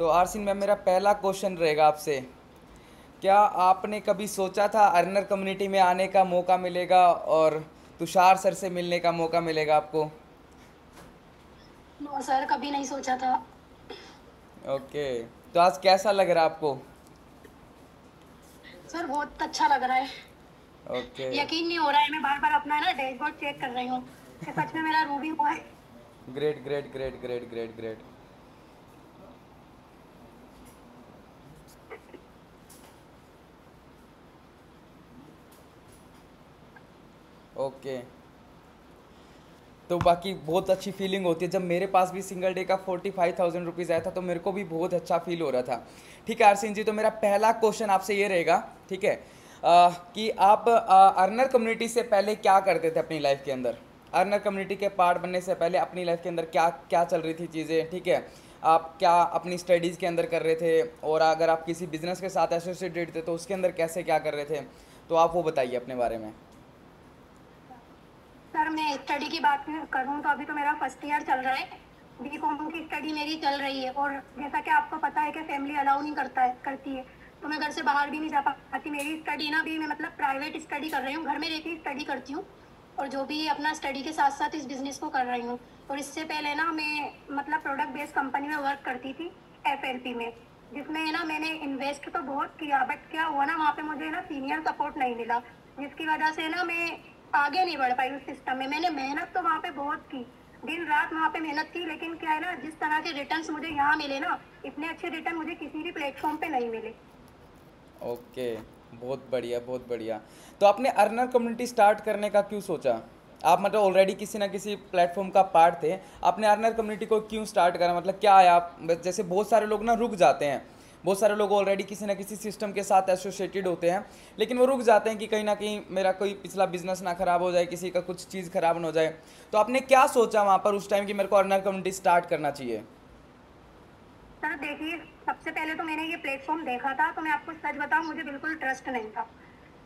तो arsine ma'am, मेरा पहला क्वेश्चन रहेगा आपसे। क्या आपने कभी सोचा था अर्नर कम्युनिटी में आने का मौका मिलेगा और तुषार सर से मिलने का मौका मिलेगा आपको? नो सर, कभी नहीं सोचा था। ओके। तो आज कैसा लग रहा है आपको? सर बहुत अच्छा लग रहा है। ओके। यकीन नहीं हो रहा है, मैं बार बार अपना ना डैशबोर्ड चेक कर रही हूँ कि सच में मेरा रूबी हुआ है। Great great great great great great. Okay. तो बाकी बहुत अच्छी फीलिंग होती है। जब मेरे पास भी सिंगल डे का 45,000 रुपीज़ आया था तो मेरे को भी बहुत अच्छा फील हो रहा था। ठीक है आरसिन जी, तो मेरा पहला क्वेश्चन आपसे ये रहेगा, ठीक है, कि आप अर्नर कम्युनिटी से पहले क्या करते थे अपनी लाइफ के अंदर? अर्नर कम्युनिटी के पार्ट बनने से पहले अपनी लाइफ के अंदर क्या क्या चल रही थी चीज़ें, ठीक है? आप क्या अपनी स्टडीज़ के अंदर कर रहे थे, और अगर आप किसी बिजनेस के साथ एसोसिएटेड थे तो उसके अंदर कैसे क्या कर रहे थे? तो आप वो बताइए अपने बारे में। सर मैं स्टडी की बात करूँ तो अभी तो मेरा फर्स्ट ईयर चल रहा है। बीकॉम की स्टडी मेरी चल रही है, और जैसा कि आपको पता है कि फैमिली अलाउ नहीं करती है, तो मैं घर से बाहर भी नहीं जा पाती। मेरी स्टडी ना भी मैं मतलब प्राइवेट स्टडी कर रही हूँ, घर में रहकर ही स्टडी करती हूँ, और जो भी अपना स्टडी के साथ साथ इस बिजनेस को कर रही हूँ। और इससे पहले ना मैं मतलब प्रोडक्ट बेस्ड कंपनी में वर्क करती थी, एफएलपी में, जिसमें ना मैंने इन्वेस्ट तो बहुत किया, बट क्या हुआ ना, वहाँ पे मुझे ना सीनियर सपोर्ट नहीं मिला, जिसकी वजह से ना मैं आगे नहीं बढ़ पाई उस सिस्टम में। मैंने मेहनत तो वहाँ पे बहुत की, दिन रात वहाँ पे मेहनत की, लेकिन क्या है ना, जिस तरह के रिटर्न्स मुझे यहाँ मिले ना, इतने अच्छे रिटर्न मुझे किसी भी प्लेटफॉर्म पे नहीं मिले। ओके। बहुत बढ़िया बहुत बढ़िया। तो आपने अर्नर कम्युनिटी स्टार्ट करने का क्यों सोचा? आप मतलब ऑलरेडी किसी ना किसी प्लेटफॉर्म का पार्ट थे, आपने अर्नर कम्युनिटी को क्यों स्टार्ट करा? मतलब क्या है आप, जैसे बहुत सारे लोग ना रुक जाते हैं, बहुत सारे लोग ऑलरेडी किसी ना किसी सिस्टम के साथ एसोसिएटेड होते हैं, लेकिन वो रुक जाते हैं कि कहीं ना कहीं मेरा कोई पिछला बिजनेस ना खराब हो जाए, किसी का कुछ चीज़ खराब ना हो जाए। तो आपने क्या सोचा वहाँ पर उस टाइम कि मेरे को अर्नर कम्युनिटी स्टार्ट करना चाहिए? सर देखिए, सबसे पहले तो मैंने ये प्लेटफॉर्म देखा था, तो मैं आपको सच बताऊं, मुझे बिल्कुल ट्रस्ट नहीं था।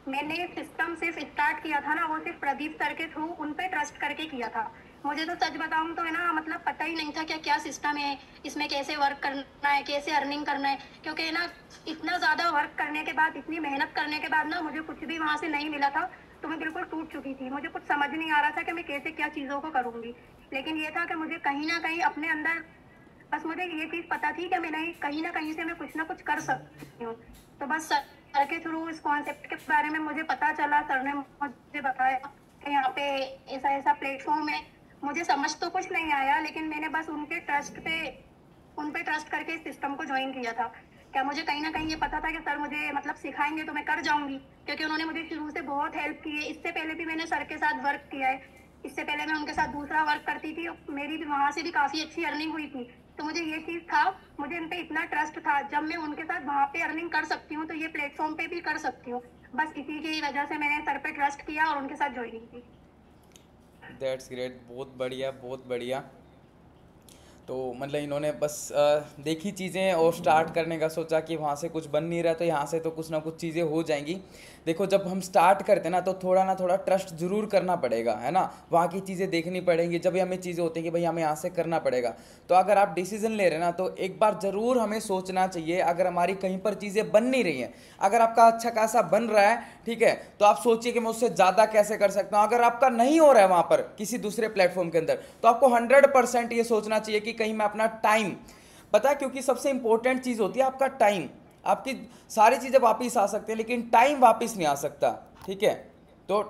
मैंने सिस्टम सिर्फ स्टार्ट किया था ना, वो सिर्फ प्रदीप सर के थ्रू उन पे ट्रस्ट करके किया था। मुझे तो सच बताऊं तो है ना, मतलब पता ही नहीं था क्या क्या सिस्टम है, इसमें कैसे वर्क करना है, कैसे अर्निंग करना है, क्योंकि है ना, इतना ज़्यादा वर्क करने के बाद, इतनी मेहनत करने के बाद ना, मुझे कुछ भी वहाँ से नहीं मिला था। तो मैं बिल्कुल टूट चुकी थी, मुझे कुछ समझ नहीं आ रहा था कि मैं कैसे क्या चीज़ों को करूँगी। लेकिन ये था कि मुझे कहीं ना कहीं अपने अंदर, बस मुझे ये चीज पता थी कि मैं नहीं, कहीं ना कहीं से मैं कुछ कर सकती हूँ। तो बस सर के थ्रू इस कॉन्सेप्ट के बारे में मुझे पता चला, सर ने मुझे बताया कि यहाँ पे ऐसा ऐसा प्लेटफॉर्म है। मुझे समझ तो कुछ नहीं आया, लेकिन मैंने बस उन पे ट्रस्ट करके इस सिस्टम को ज्वाइन किया था। क्या मुझे कहीं ना कहीं ये पता था कि सर मुझे मतलब सिखाएंगे तो मैं कर जाऊंगी, क्योंकि उन्होंने मुझे शुरू से बहुत हेल्प की है। इससे पहले भी मैंने सर के साथ वर्क किया है, इससे पहले मैं उनके साथ दूसरा वर्क करती थी, मेरी भी वहां से भी काफी अच्छी अर्निंग हुई थी। तो मुझे ये चीज था, मुझे इन पे इतना ट्रस्ट था, जब मैं उनके साथ वहां पे अर्निंग कर सकती हूँ तो ये प्लेटफॉर्म पे भी कर सकती हूँ। बस इसी की वजह से मैंने सर पे ट्रस्ट किया और उनके साथ ज्वाइनिंग की। दैट्स ग्रेट, बहुत बढ़िया बहुत बढ़िया। तो मतलब इन्होंने बस देखी चीज़ें और स्टार्ट करने का सोचा कि वहाँ से कुछ बन नहीं रहा तो यहाँ से तो कुछ ना कुछ चीज़ें हो जाएंगी। देखो, जब हम स्टार्ट करते हैं ना तो थोड़ा ना थोड़ा ट्रस्ट ज़रूर करना पड़ेगा, है ना? वहाँ की चीज़ें देखनी पड़ेंगी, जब भी हमें चीज़ें होती हैं कि भाई हमें यहाँ से करना पड़ेगा। तो अगर आप डिसीजन ले रहे हैं ना तो एक बार ज़रूर हमें सोचना चाहिए। अगर हमारी कहीं पर चीज़ें बन नहीं रही हैं, अगर आपका अच्छा खासा बन रहा है, ठीक है, तो आप सोचिए कि मैं उससे ज़्यादा कैसे कर सकता हूँ। अगर आपका नहीं हो रहा है वहाँ पर किसी दूसरे प्लेटफॉर्म के अंदर, तो आपको 100% ये सोचना चाहिए कि कहीं मैं अपना टाइम, पता है, क्योंकि सबसे इंपॉर्टेंट चीज़ होती है आपका टाइम। आपकी सारी चीज़ें वापस आ सकती हैं लेकिन टाइम वापस नहीं आ सकता, ठीक है? तो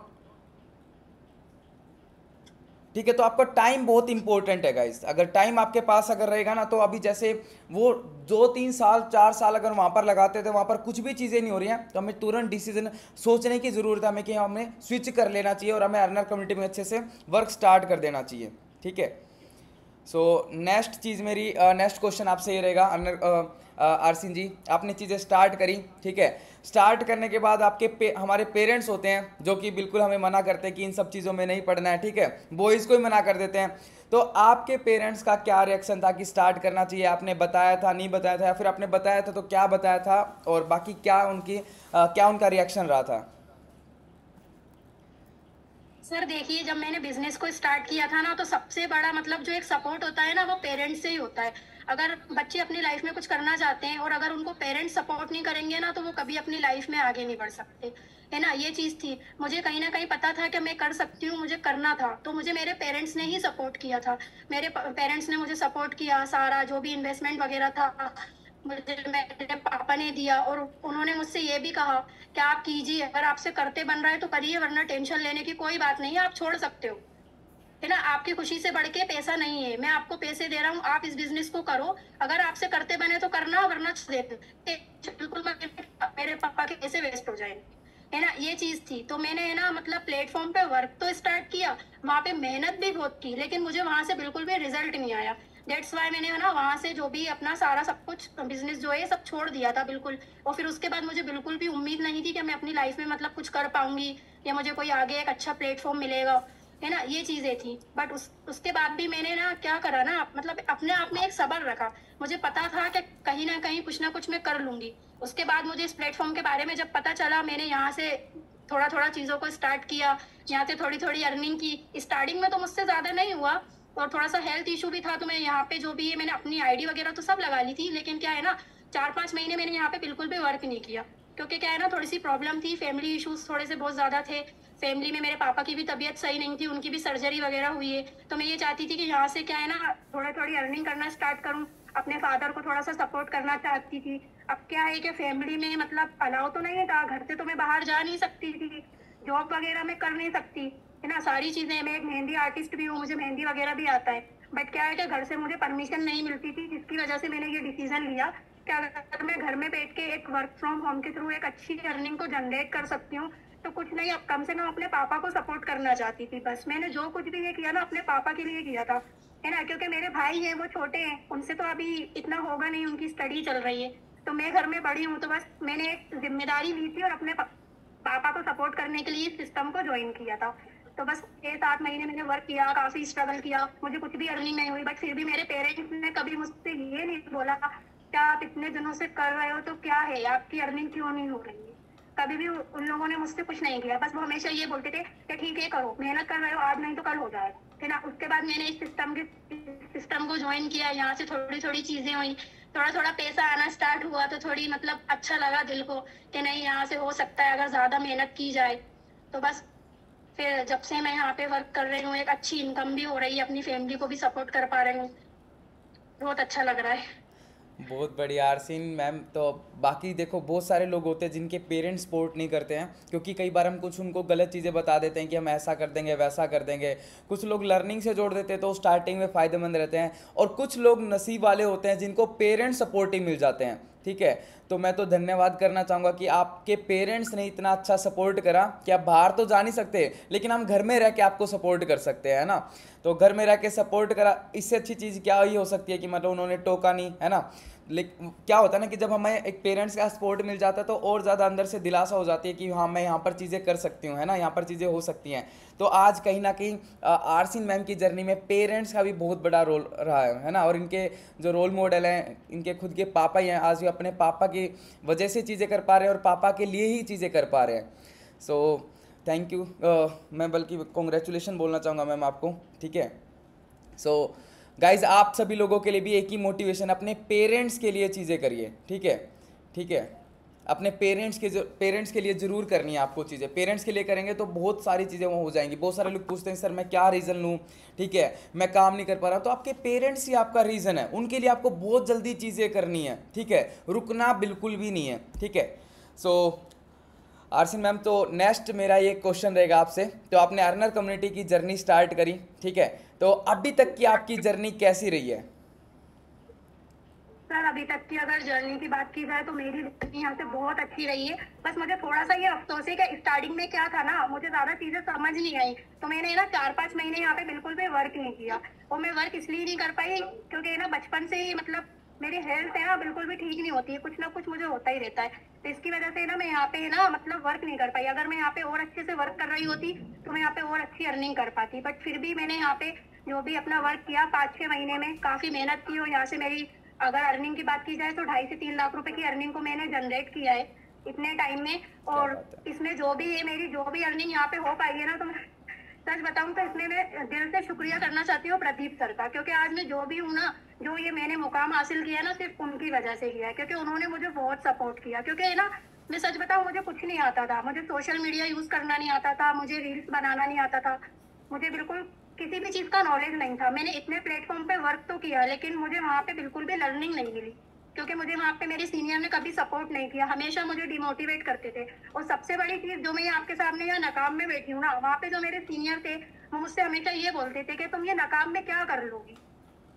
ठीक है, तो आपका टाइम बहुत इंपॉर्टेंट है गाइस। अगर टाइम आपके पास अगर रहेगा ना, तो अभी जैसे वो 2 3 साल 4 साल अगर वहाँ पर लगाते थे, वहाँ पर कुछ भी चीज़ें नहीं हो रही हैं, तो हमें तुरंत डिसीजन सोचने की ज़रूरत है हमें कि हमें स्विच कर लेना चाहिए और हमें अर्नर कम्युनिटी में अच्छे से वर्क स्टार्ट कर देना चाहिए, ठीक है? सो नेक्स्ट चीज़ मेरी, नेक्स्ट क्वेश्चन आपसे ये रहेगा अनर आरसिन जी, आपने चीज़ें स्टार्ट करी, ठीक है? स्टार्ट करने के बाद हमारे पेरेंट्स होते हैं जो कि बिल्कुल हमें मना करते हैं कि इन सब चीज़ों में नहीं पढ़ना है, ठीक है? बॉयज़ को ही मना कर देते हैं। तो आपके पेरेंट्स का क्या रिएक्शन था कि स्टार्ट करना चाहिए? आपने बताया था, नहीं बताया था, या फिर आपने बताया था तो क्या बताया था, और बाकी क्या उनका रिएक्शन रहा था? सर देखिए, जब मैंने बिजनेस को स्टार्ट किया था ना, तो सबसे बड़ा मतलब जो एक सपोर्ट होता है ना, वो पेरेंट्स से ही होता है। अगर बच्चे अपनी लाइफ में कुछ करना चाहते हैं और अगर उनको पेरेंट्स सपोर्ट नहीं करेंगे ना, तो वो कभी अपनी लाइफ में आगे नहीं बढ़ सकते, है ना। ये चीज़ थी, मुझे कहीं ना कहीं पता था कि मैं कर सकती हूँ, मुझे करना था, तो मुझे मेरे पेरेंट्स ने ही सपोर्ट किया था। मेरे पेरेंट्स ने मुझे सपोर्ट किया, सारा जो भी इन्वेस्टमेंट वगैरह था मुझे मेरे पापा ने दिया, और उन्होंने मुझसे ये भी कहा कि आप कीजिए, अगर आपसे करते बन रहा है तो करिए, वरना टेंशन लेने की कोई बात नहीं है, आप छोड़ सकते हो, है ना। आपकी खुशी से बढ़ के पैसा नहीं है, मैं आपको पैसे दे रहा हूँ, आप इस बिजनेस को करो, अगर आपसे करते बने तो करना, वरना छोड़ देते। बिल्कुल मेरे पापा के पैसे वेस्ट हो जाए, है ना, ये चीज थी। तो मैंने, है ना, मतलब प्लेटफॉर्म पे वर्क तो स्टार्ट किया, वहाँ पे मेहनत भी बहुत की, लेकिन मुझे वहां से बिल्कुल भी रिजल्ट नहीं आया। डेट्स वाई मैंने, है ना, वहां से जो भी अपना सारा सब कुछ बिजनेस जो है सब छोड़ दिया था बिल्कुल। और फिर उसके बाद मुझे बिल्कुल भी उम्मीद नहीं थी कि मैं अपनी लाइफ में मतलब कुछ कर पाऊंगी, या मुझे कोई आगे एक अच्छा प्लेटफॉर्म मिलेगा, है ना, ये चीजें थी। बट उसके बाद भी मैंने ना क्या करा ना, मतलब अपने आप में एक सब्र रखा। मुझे पता था कि कहीं ना कुछ मैं कर लूंगी। उसके बाद मुझे इस प्लेटफॉर्म के बारे में जब पता चला, मैंने यहाँ से थोड़ा थोड़ा चीजों को स्टार्ट किया, यहाँ से थोड़ी थोड़ी अर्निंग की। स्टार्टिंग में तो मुझसे ज्यादा नहीं हुआ, और थोड़ा सा हेल्थ इशू भी था, तो मैं यहाँ पे जो भी है मैंने अपनी आईडी वगैरह तो सब लगा ली थी, लेकिन क्या है ना, 4-5 महीने मैंने यहाँ पे बिल्कुल भी वर्क नहीं किया, क्योंकि क्या है ना, थोड़ी सी प्रॉब्लम थी, फैमिली इश्यूज थोड़े से बहुत ज्यादा थे। फैमिली में मेरे पापा की भी तबीयत सही नहीं थी, उनकी भी सर्जरी वगैरह हुई है, तो मैं ये चाहती थी कि यहाँ से क्या है ना, थोड़ा थोड़ी अर्निंग करना स्टार्ट करूँ, अपने फादर को थोड़ा सा सपोर्ट करना चाहती थी। अब क्या है कि फैमिली में मतलब अलाउ तो नहीं था, घर से तो मैं बाहर जा नहीं सकती थी, जॉब वगैरह मैं कर नहीं सकती, है ना, सारी चीजें। मैं एक मेहंदी आर्टिस्ट भी हूँ, मुझे मेहंदी वगैरह भी आता है, बट क्या है कि घर से मुझे परमिशन नहीं मिलती थी, जिसकी वजह से मैंने ये डिसीजन लिया कि अगर मैं घर में बैठ के एक वर्क फ्रॉम होम के थ्रू एक अच्छी अर्निंग को जनरेट कर सकती हूँ, तो कुछ नहीं, अब कम से कम अपने पापा को सपोर्ट करना चाहती थी। बस मैंने जो कुछ भी ये किया ना, अपने पापा के लिए किया था, है ना, क्योंकि मेरे भाई हैं, वो छोटे हैं, उनसे तो अभी इतना होगा नहीं, उनकी स्टडी चल रही है, तो मैं घर में बड़ी हूँ, तो बस मैंने एक जिम्मेदारी ली थी और अपने पापा को सपोर्ट करने के लिए सिस्टम को ज्वाइन किया था। तो बस 6-7 महीने मैंने वर्क किया, काफी स्ट्रगल किया, मुझे कुछ भी अर्निंग नहीं हुई, बट फिर भी मेरे पेरेंट्स ने कभी मुझसे ये नहीं बोला क्या आप इतने दिनों से कर रहे हो तो क्या है, आपकी अर्निंग क्यों नहीं हो रही है। कभी भी उन लोगों ने मुझसे कुछ नहीं किया, बस वो हमेशा ये बोलते थे कि ठीक है करो, मेहनत कर रहे हो, आज नहीं तो कल हो जाएगा, है ना। उसके बाद मैंने इस सिस्टम को ज्वाइन किया, यहाँ से थोड़ी थोड़ी चीजें हुई, थोड़ा थोड़ा पैसा आना स्टार्ट हुआ, तो थोड़ी मतलब अच्छा लगा दिल को कि नहीं, यहाँ से हो सकता है अगर ज्यादा मेहनत की जाए। तो बस फिर जब से मैं यहाँ पे वर्क कर रही हूँ, एक अच्छी इनकम भी हो रही है, अपनी फैमिली को भी सपोर्ट कर पा रही हूँ, बहुत अच्छा लग रहा है। बहुत बढ़िया आरसीन मैम। तो बाकी देखो, बहुत सारे लोग होते हैं जिनके पेरेंट्स सपोर्ट नहीं करते हैं, क्योंकि कई बार हम कुछ उनको गलत चीज़ें बता देते हैं कि हम ऐसा कर देंगे वैसा कर देंगे। कुछ लोग लर्निंग से जोड़ देते हैं तो स्टार्टिंग में फ़ायदेमंद रहते हैं, और कुछ लोग नसीब वाले होते हैं जिनको पेरेंट्स सपोर्टिव मिल जाते हैं। ठीक है, तो मैं तो धन्यवाद करना चाहूँगा कि आपके पेरेंट्स ने इतना अच्छा सपोर्ट करा कि आप बाहर तो जा नहीं सकते, लेकिन हम घर में रह के आपको सपोर्ट कर सकते हैं, है ना। तो घर में रह के सपोर्ट करा, इससे अच्छी चीज़ क्या ही हो सकती है कि मतलब उन्होंने टोका नहीं, है ना। लेकिन क्या होता है ना कि जब हमें एक पेरेंट्स का सपोर्ट मिल जाता है तो और ज़्यादा अंदर से दिलासा हो जाती है कि हाँ, मैं यहाँ पर चीज़ें कर सकती हूँ, है ना, यहाँ पर चीज़ें हो सकती हैं। तो आज कहीं ना कहीं आरसीन मैम की जर्नी में पेरेंट्स का भी बहुत बड़ा रोल रहा है ना। और इनके जो रोल मॉडल हैं, इनके खुद के पापा ही हैं, आज भी अपने पापा की वजह से चीज़ें कर पा रहे हैं और पापा के लिए ही चीज़ें कर पा रहे हैं। So thank you. मैं बल्कि कॉन्ग्रेचुलेशन बोलना चाहूँगा मैम आपको। ठीक है, सो गाइज आप सभी लोगों के लिए भी एक ही मोटिवेशन, अपने पेरेंट्स के लिए चीज़ें करिए। ठीक है, ठीक है, अपने पेरेंट्स के लिए ज़रूर करनी है आपको चीज़ें। पेरेंट्स के लिए करेंगे तो बहुत सारी चीज़ें वो हो जाएंगी। बहुत सारे लोग पूछते हैं सर मैं क्या रीज़न लूँ, ठीक है, मैं काम नहीं कर पा रहा, तो आपके पेरेंट्स ही आपका रीज़न है। उनके लिए आपको बहुत जल्दी चीज़ें करनी है, ठीक है, रुकना बिल्कुल भी नहीं है। ठीक है, सो आरसीन मैम, तो नेक्स्ट मेरा ये क्वेश्चन रहेगा आपसे। तो आपने अर्नर कम्युनिटी की जर्नी स्टार्ट करी, ठीक है, तो अभी तक की आपकी जर्नी कैसी रही है? सर अभी तक की अगर जर्नी की बात की जाए तो मेरी जर्नी यहाँ से बहुत अच्छी रही है। बस मुझे थोड़ा सा ये अफसोस है कि स्टार्टिंग में क्या था ना, मुझे ज्यादा चीजें समझ नहीं आई, तो मैंने ना 4-5 महीने यहाँ पे बिल्कुल भी वर्क नहीं किया। और मैं वर्क इसलिए नहीं कर पाई क्योंकि ना बचपन से ही मतलब मेरी हेल्थ है ना बिल्कुल भी ठीक नहीं होती है, कुछ ना कुछ मुझे होता ही रहता है, तो इसकी वजह से ना मैं यहाँ पे ना मतलब वर्क नहीं कर पाई। अगर मैं यहाँ पे और अच्छे से वर्क कर रही होती तो मैं यहाँ पे और अच्छी अर्निंग कर पाती, बट फिर भी मैंने यहाँ पे जो भी अपना वर्क किया 5-6 महीने में काफी मेहनत की, और यहाँ से मेरी अगर अर्निंग की बात की जाए तो 2.5 से 3 लाख रुपए की अर्निंग को मैंने जनरेट किया है इतने टाइम में। क्या और बात है। इसमें जो भी है मेरी जो भी अर्निंग यहाँ पे हो पाई है ना, तो सच बताऊं तो इसमें मैं दिल से शुक्रिया करना चाहती हूँ प्रदीप सर का, क्योंकि आज मैं जो भी हूँ ना, जो ये मैंने मुकाम हासिल किया ना, सिर्फ उनकी वजह से किया है, क्योंकि उन्होंने मुझे बहुत सपोर्ट किया। क्योंकि ना, मैं सच बताऊं, मुझे कुछ नहीं आता था, मुझे सोशल मीडिया यूज करना नहीं आता था, मुझे रील्स बनाना नहीं आता था, मुझे बिल्कुल किसी भी चीज का नॉलेज नहीं था। मैंने इतने प्लेटफॉर्म पे वर्क तो किया, लेकिन मुझे वहाँ पे बिल्कुल भी लर्निंग नहीं मिली, क्योंकि मुझे वहाँ पे मेरे सीनियर ने कभी सपोर्ट नहीं किया, हमेशा मुझे डिमोटिवेट करते थे। और सबसे बड़ी चीज, जो मैं आपके सामने यहाँ नकाब में बैठी हूँ ना, वहाँ पे जो मेरे सीनियर थे, वो मुझसे हमेशा ये बोलते थे कि तुम ये नकाब में क्या कर लोगी,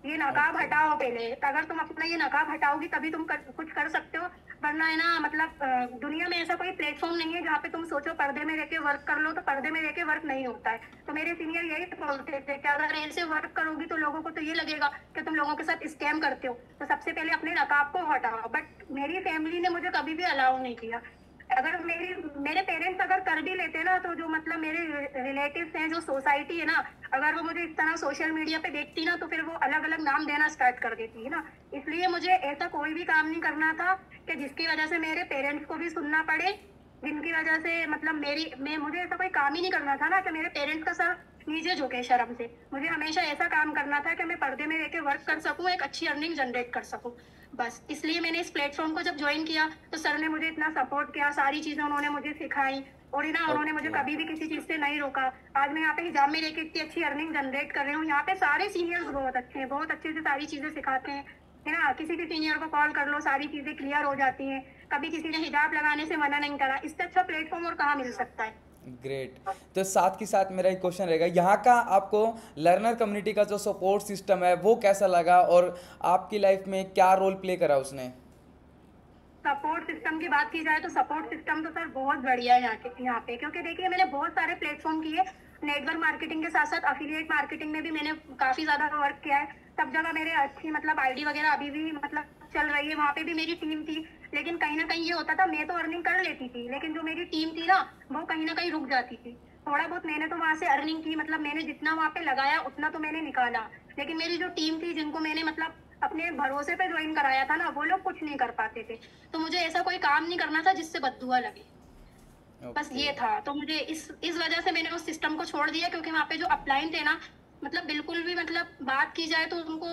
ये नकाब ओके। हटाओ पहले। अगर तुम अपना ये नकाब हटाओगी तभी तुम कुछ कर सकते हो, वरना है ना, मतलब दुनिया में ऐसा कोई प्लेटफॉर्म नहीं है जहाँ पे तुम सोचो पर्दे में रह के वर्क कर लो, तो पर्दे में रह के वर्क नहीं होता है। तो मेरे सीनियर यही बोलते थे कि अगर ऐसे वर्क करोगी तो लोगों को तो ये लगेगा कि तुम लोगों के साथ स्कैम करते हो, तो सबसे पहले अपने नकाब को हटाओ। बट मेरी फैमिली ने मुझे कभी भी अलाउ नहीं किया। अगर मेरे पेरेंट्स अगर कर भी लेते ना, तो जो मतलब मेरे रिलेटिव्स हैं, जो सोसाइटी है ना, अगर वो मुझे इस तरह सोशल मीडिया पे देखती ना, तो फिर वो अलग अलग नाम देना स्टार्ट कर देती है ना। इसलिए मुझे ऐसा कोई भी काम नहीं करना था कि जिसकी वजह से मेरे पेरेंट्स को भी सुनना पड़े, जिनकी वजह से मतलब मुझे ऐसा कोई काम ही नहीं करना था ना कि मेरे पेरेंट्स का सर नीचे झुके शर्म से। मुझे हमेशा ऐसा काम करना था कि मैं पर्दे में रह के वर्क कर सकूं, एक अच्छी अर्निंग जनरेट कर सकूं। बस इसलिए मैंने इस प्लेटफॉर्म को जब ज्वाइन किया, तो सर ने मुझे इतना सपोर्ट किया, सारी चीजें उन्होंने मुझे सिखाई, और ना उन्होंने मुझे ओके। कभी भी किसी चीज से नहीं रोका। आज मैं यहाँ पे हिजाब में रहकर इतनी अच्छी अर्निंग जनरेट कर रही हूँ। यहाँ पे सारे सीनियर्स बहुत अच्छे हैं, बहुत अच्छे से सारी चीजें सिखाते हैं, है ना। किसी भी सीनियर को कॉल कर लो, सारी चीजें क्लियर हो जाती हैं। कभी किसी ने हिजाब लगाने से मना नहीं करा। इससे अच्छा प्लेटफॉर्म और कहाँ मिल सकता है। ग्रेट। तो साथ के साथ मेरा एक क्वेश्चन रहेगा, यहाँ का आपको लर्नर कम्युनिटी का जो सपोर्ट सिस्टम है वो कैसा लगा, और आपकी लाइफ में क्या रोल प्ले करा उसने? सपोर्ट सिस्टम की बात की जाए तो सपोर्ट सिस्टम तो सर बहुत बढ़िया है यहाँ पे, क्योंकि देखिए मैंने बहुत सारे प्लेटफॉर्म किए। नेटवर्क मार्केटिंग के साथ साथ अफिलिएट मार्केटिंग में भी मैंने काफी ज्यादा वर्क किया है। सब जगह मेरे अच्छी मतलब आईडी वगैरह अभी भी मतलब चल रही है, वहाँ पे भी मेरी टीम थी। लेकिन कहीं ना कहीं ये होता था, मैं तो अर्निंग कर लेती थी, लेकिन जो मेरी टीम थी ना, वो कहीं ना कहीं रुक जाती थी। थोड़ा बहुत मैंने तो वहां से अर्निंग की, मतलब मैंने जितना वहां पे लगाया उतना तो मैंने निकाला, लेकिन मेरी जो टीम थी, जिनको मैंने मतलब अपने भरोसे पे ज्वाइन कराया था ना, वो लोग कुछ नहीं कर पाते थे। तो मुझे ऐसा कोई काम नहीं करना था जिससे बददुआ लगे, बस ओके। ये था। तो मुझे इस वजह से मैंने उस सिस्टम को छोड़ दिया, क्योंकि वहाँ पे जो अपलाइन थे ना, मतलब बिल्कुल भी मतलब बात की जाए तो उनको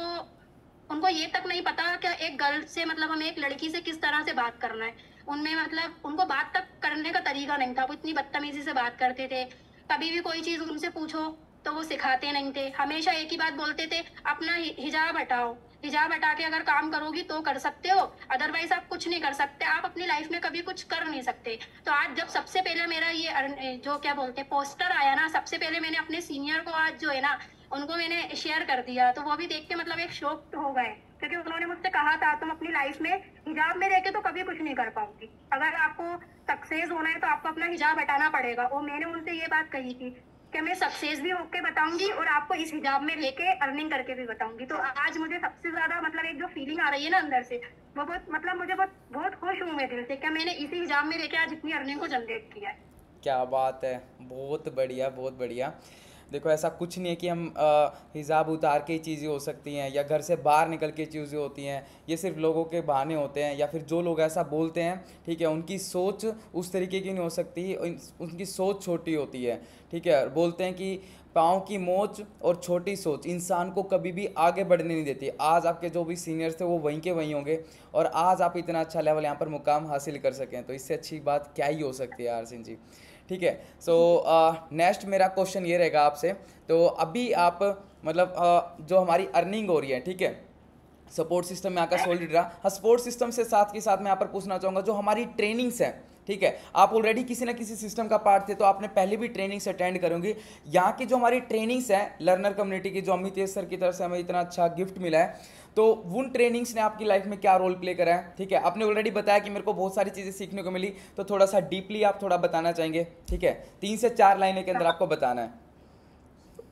उनको ये तक नहीं पता कि एक गर्ल से मतलब हमें एक लड़की से किस तरह से बात करना है। उनमें मतलब उनको बात तक करने का तरीका नहीं था, वो इतनी बदतमीजी से बात करते थे। कभी भी कोई चीज उनसे पूछो तो वो सिखाते नहीं थे, हमेशा एक ही बात बोलते थे, अपना हिजाब हटाओ, हिजाब हटा के अगर काम करोगी तो कर सकते हो, अदरवाइज आप कुछ नहीं कर सकते, आप अपनी लाइफ में कभी कुछ कर नहीं सकते। तो आज जब सबसे पहले मेरा ये जो क्या बोलते हैं पोस्टर आया ना, सबसे पहले मैंने अपने सीनियर को आज जो है ना, उनको मैंने शेयर कर दिया, तो वो भी देख के मतलब एक शौक हो गए, क्योंकि उन्होंने मुझसे कहा था तुम अपनी लाइफ में हिजाब में रह के तो कभी कुछ नहीं कर पाओगी, अगर आपको सक्सेस होना है तो आपको अपना हिजाब हटाना पड़ेगा। और मैंने उनसे ये बात कही थी कि मैं सक्सेस भी होके बताऊंगी और आपको इस हिजाब में लेके अर्निंग करके भी बताऊंगी। तो आज मुझे सबसे ज्यादा मतलब एक जो फीलिंग आ रही है ना अंदर से, वो बहुत मतलब मुझे बहुत बहुत खुश हूँ मैं दिल से, क्या मैंने इसी हिजाब में लेके आज इतनी अर्निंग को जनरेट किया है। क्या बात है, बहुत बढ़िया बहुत बढ़िया। देखो ऐसा कुछ नहीं है कि हम हिजाब उतार के ही चीज़ें हो सकती हैं या घर से बाहर निकल के चीज़ें होती हैं, ये सिर्फ लोगों के बहाने होते हैं, या फिर जो लोग ऐसा बोलते हैं, ठीक है, उनकी सोच उस तरीके की नहीं हो सकती, उनकी सोच छोटी होती है, ठीक है। बोलते हैं कि पाँव की मोच और छोटी सोच इंसान को कभी भी आगे बढ़ने नहीं देती। आज आपके जो भी सीनियर्स थे वो वहीं के वहीं होंगे, और आज आप इतना अच्छा लेवल यहाँ पर मुकाम हासिल कर सकें, तो इससे अच्छी बात क्या ही हो सकती है आरसिन जी। ठीक है। सो नेक्स्ट मेरा क्वेश्चन ये रहेगा आपसे। तो अभी आप मतलब जो हमारी अर्निंग हो रही है, ठीक है, सपोर्ट सिस्टम में आपका सॉलिड रहा। हाँ, सपोर्ट सिस्टम से साथ के साथ मैं यहाँ पर पूछना चाहूँगा जो हमारी ट्रेनिंग्स हैं, ठीक है, आप ऑलरेडी किसी ना किसी सिस्टम का पार्ट थे, तो आपने पहले भी ट्रेनिंग्स अटेंड करोगे। यहाँ की जो हमारी ट्रेनिंग्स हैं लर्नर कम्युनिटी की, जो अमित सर की तरफ से हमें इतना अच्छा गिफ्ट मिला है, तो उन ट्रेनिंग्स ने आपकी लाइफ में क्या रोल प्ले करा है? ठीक है, आपने ऑलरेडी बताया कि मेरे को बहुत सारी चीज़ें सीखने को मिली, तो थोड़ा सा डीपली आप थोड़ा बताना चाहेंगे? ठीक है, 3 से 4 लाइनें के अंदर आपको बताना है।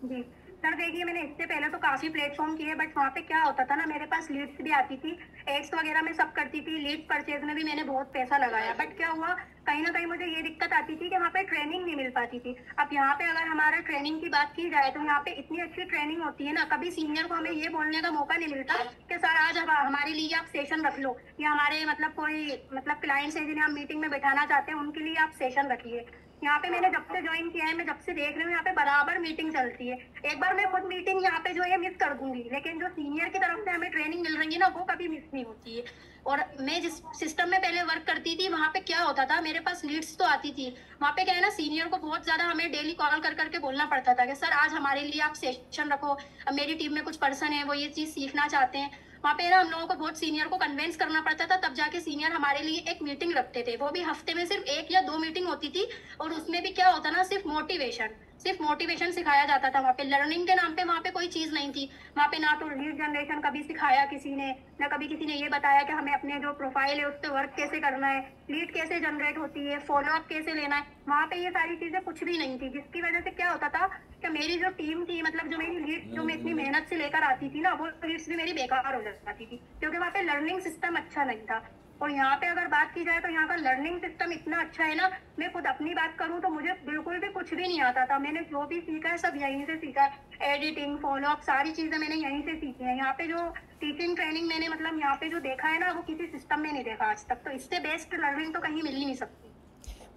जी सर, देखिए मैंने इससे पहले तो काफी प्लेटफॉर्म किए, बट वहाँ पे क्या होता था ना, मेरे पास लीड्स भी आती थी, एड्स वगैरह में सब करती थी, लीड परचेज में भी मैंने बहुत पैसा लगाया, बट क्या हुआ, कहीं ना कहीं मुझे ये दिक्कत आती थी कि वहाँ पे ट्रेनिंग नहीं मिल पाती थी। अब यहाँ पे अगर हमारा ट्रेनिंग की बात की जाए तो यहाँ पे इतनी अच्छी ट्रेनिंग होती है ना, कभी सीनियर को हमें ये बोलने का मौका नहीं मिलता कि सर आज हमारे लिए आप सेशन रख लो, या हमारे मतलब कोई मतलब क्लाइंट्स हैं जिन्हें हम मीटिंग में बैठाना चाहते हैं उनके लिए आप सेशन रखिए। यहाँ पे मैंने जब से ज्वाइन किया है, मैं जब से देख रही हूँ यहाँ पे बराबर मीटिंग चलती है। एक बार मैं खुद मीटिंग यहाँ पे जो है मिस कर दूंगी, लेकिन जो सीनियर की तरफ से हमें ट्रेनिंग मिल रही है ना, वो कभी मिस नहीं होती है। और मैं जिस सिस्टम में पहले वर्क करती थी, वहाँ पे क्या होता था, मेरे पास लीड्स तो आती थी, वहाँ पे क्या है ना, सीनियर को बहुत ज्यादा हमें डेली कॉल कर करके बोलना पड़ता था कि सर आज हमारे लिए आप सेशन रखो, अब मेरी टीम में कुछ पर्सन है वो ये चीज सीखना चाहते हैं। वहाँ पे ना हम लोगों को बहुत सीनियर को कन्विंस करना पड़ता था, तब जाके सीनियर हमारे लिए एक मीटिंग रखते थे। वो भी हफ्ते में सिर्फ 1 या 2 मीटिंग होती थी, और उसमें भी क्या होता ना, सिर्फ मोटिवेशन सिखाया जाता था। वहाँ पे लर्निंग के नाम पे वहाँ पे कोई चीज नहीं थी। वहाँ पे ना तो लीड जनरेशन कभी सिखाया किसी ने, ना कभी किसी ने ये बताया कि हमें अपने जो प्रोफाइल है उस पर वर्क कैसे करना है, लीड कैसे जनरेट होती है, फॉलोअप कैसे लेना है। वहाँ पे ये सारी चीजें कुछ भी नहीं थी, जिसकी वजह से क्या होता था कि मेरी जो टीम थी, मतलब जो मेरी लीड, जो मैं इतनी मेहनत से लेकर आती थी ना, वो लीड्स भी मेरी बेकार हो जाती थी, क्योंकि वहाँ पे लर्निंग सिस्टम अच्छा नहीं था। और यहाँ पे अगर बात की जाए तो यहाँ का लर्निंग सिस्टम इतना अच्छा है ना, मैं खुद अपनी बात करूँ तो मुझे बिल्कुल भी कुछ भी नहीं आता था। मैंने जो भी सीखा है सब यहीं से सीखा है, एडिटिंग, फॉलोअप, सारी चीजें मैंने यहीं से सीखी है। यहाँ पे जो टीचिंग ट्रेनिंग मैंने मतलब यहाँ पे जो देखा है ना, वो किसी सिस्टम में नहीं देखा आज तक। तो इससे बेस्ट लर्निंग तो कहीं मिल ही नहीं सकती।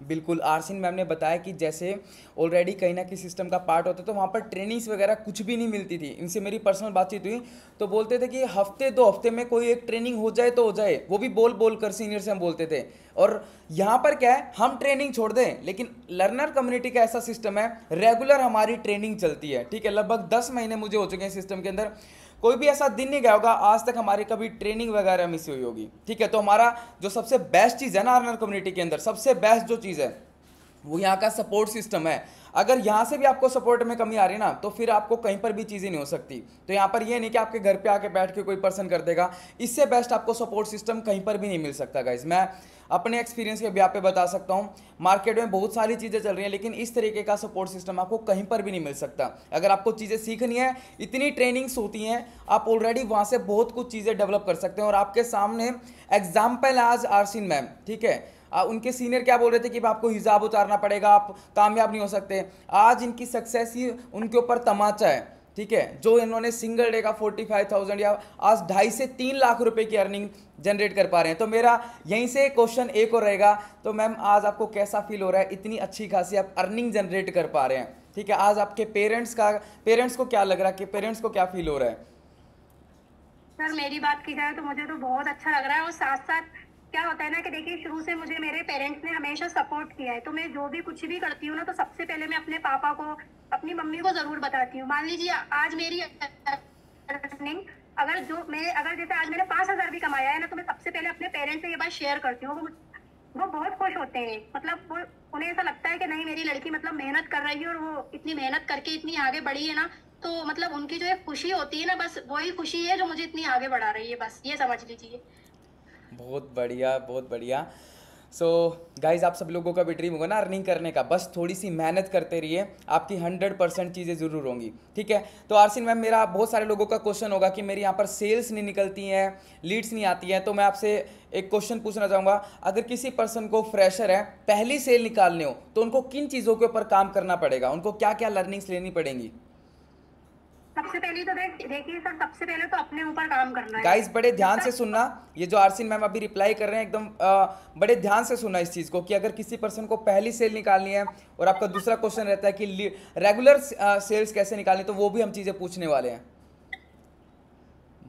बिल्कुल, आरसीन मैम ने बताया कि जैसे ऑलरेडी कहीं ना किसी सिस्टम का पार्ट होता है, तो वहाँ पर ट्रेनिंग्स वगैरह कुछ भी नहीं मिलती थी। इनसे मेरी पर्सनल बातचीत हुई तो बोलते थे कि हफ्ते 2 हफ्ते में कोई एक ट्रेनिंग हो जाए तो हो जाए, वो भी बोल बोल कर सीनियर से हम बोलते थे। और यहाँ पर क्या है, हम ट्रेनिंग छोड़ दें, लेकिन लर्नर कम्युनिटी का ऐसा सिस्टम है, रेगुलर हमारी ट्रेनिंग चलती है। ठीक है, लगभग 10 महीने मुझे हो चुके हैं सिस्टम के अंदर, कोई भी ऐसा दिन नहीं गया होगा आज तक हमारी कभी ट्रेनिंग वगैरह मिस हुई होगी। ठीक है, तो हमारा जो सबसे बेस्ट चीज़ है ना लर्नर कम्युनिटी के अंदर, सबसे बेस्ट जो चीज़ है वो यहाँ का सपोर्ट सिस्टम है। अगर यहाँ से भी आपको सपोर्ट में कमी आ रही है ना, तो फिर आपको कहीं पर भी चीज़ें नहीं हो सकती। तो यहाँ पर ये नहीं कि आपके घर पे आके बैठ के कोई पर्सन कर देगा, इससे बेस्ट आपको सपोर्ट सिस्टम कहीं पर भी नहीं मिल सकता गाइज। मैं अपने एक्सपीरियंस के ब्याह पे बता सकता हूँ, मार्केट में बहुत सारी चीज़ें चल रही हैं, लेकिन इस तरीके का सपोर्ट सिस्टम आपको कहीं पर भी नहीं मिल सकता। अगर आपको चीज़ें सीखनी है, इतनी ट्रेनिंग्स होती हैं, आप ऑलरेडी वहाँ से बहुत कुछ चीज़ें डेवलप कर सकते हैं। और आपके सामने एग्जाम्पल आज आरसीन मैम, ठीक है, उनके सीनियर क्या बोल रहे थे कि आपको हिजाब उतारना पड़ेगा, आप कामयाब नहीं हो सकते। आज इनकी सक्सेस ही उनके ऊपर तमाचा है। ठीक है, जो इन्होंने सिंगल डे का 45,000 या आज 2.5 से 3 लाख रुपए की अर्निंग जनरेट कर पा रहे हैं। तो मेरा यहीं से क्वेश्चन एक और रहेगा, तो मैम आज आपको कैसा फील हो रहा है, इतनी अच्छी खासी आप अर्निंग जनरेट कर पा रहे हैं। ठीक है, आज आपके पेरेंट्स को क्या लग रहा है, कि पेरेंट्स को क्या फील हो रहा है? सर मेरी बात की जाए तो मुझे तो बहुत अच्छा लग रहा है। और साथ साथ क्या होता है ना कि देखिए, शुरू से मुझे मेरे पेरेंट्स ने हमेशा सपोर्ट किया है। तो मैं जो भी कुछ भी करती हूँ ना, तो सबसे पहले मैं अपने पापा को, अपनी मम्मी को जरूर बताती हूँ। मान लीजिए आज मेरी अर्निंग, अगर जैसे आज मैंने 5,000 भी कमाया है ना, तो मैं सबसे पहले अपने पेरेंट्स से ये बात शेयर करती हूँ। वो बहुत खुश होते हैं, मतलब वो, उन्हें ऐसा लगता है कि नहीं मेरी लड़की मतलब मेहनत कर रही है, और वो इतनी मेहनत करके इतनी आगे बढ़ी है ना, तो मतलब उनकी जो एक खुशी होती है ना, बस वही खुशी है जो मुझे इतनी आगे बढ़ा रही है, बस ये समझ लीजिए। बहुत बढ़िया, बहुत बढ़िया। सो गाइज, आप सब लोगों का भी ड्रीम होगा ना अर्निंग करने का, बस थोड़ी सी मेहनत करते रहिए, आपकी 100% चीज़ें ज़रूर होंगी। ठीक है, तो आरसीन मैम, मेरा बहुत सारे लोगों का क्वेश्चन होगा कि मेरी यहाँ पर सेल्स नहीं निकलती हैं, लीड्स नहीं आती हैं, तो मैं आपसे एक क्वेश्चन पूछना चाहूँगा। अगर किसी पर्सन को, फ्रेशर है, पहली सेल निकालने हो, तो उनको किन चीज़ों के ऊपर काम करना पड़ेगा, उनको क्या क्या लर्निंग्स लेनी पड़ेंगी? सबसे पहले तो देखिए सर, सबसे पहले तो अपने ऊपर काम करना है। गाइस बड़े ध्यान से सुनना, ये जो आरसीन मैम अभी रिप्लाई कर रहे हैं एकदम बड़े ध्यान से सुनना इस चीज़ को, कि अगर किसी पर्सन को पहली सेल निकालनी है, और आपका दूसरा क्वेश्चन रहता है कि रेगुलर सेल्स कैसे निकालनी, तो वो भी हम चीज़ें पूछने वाले हैं।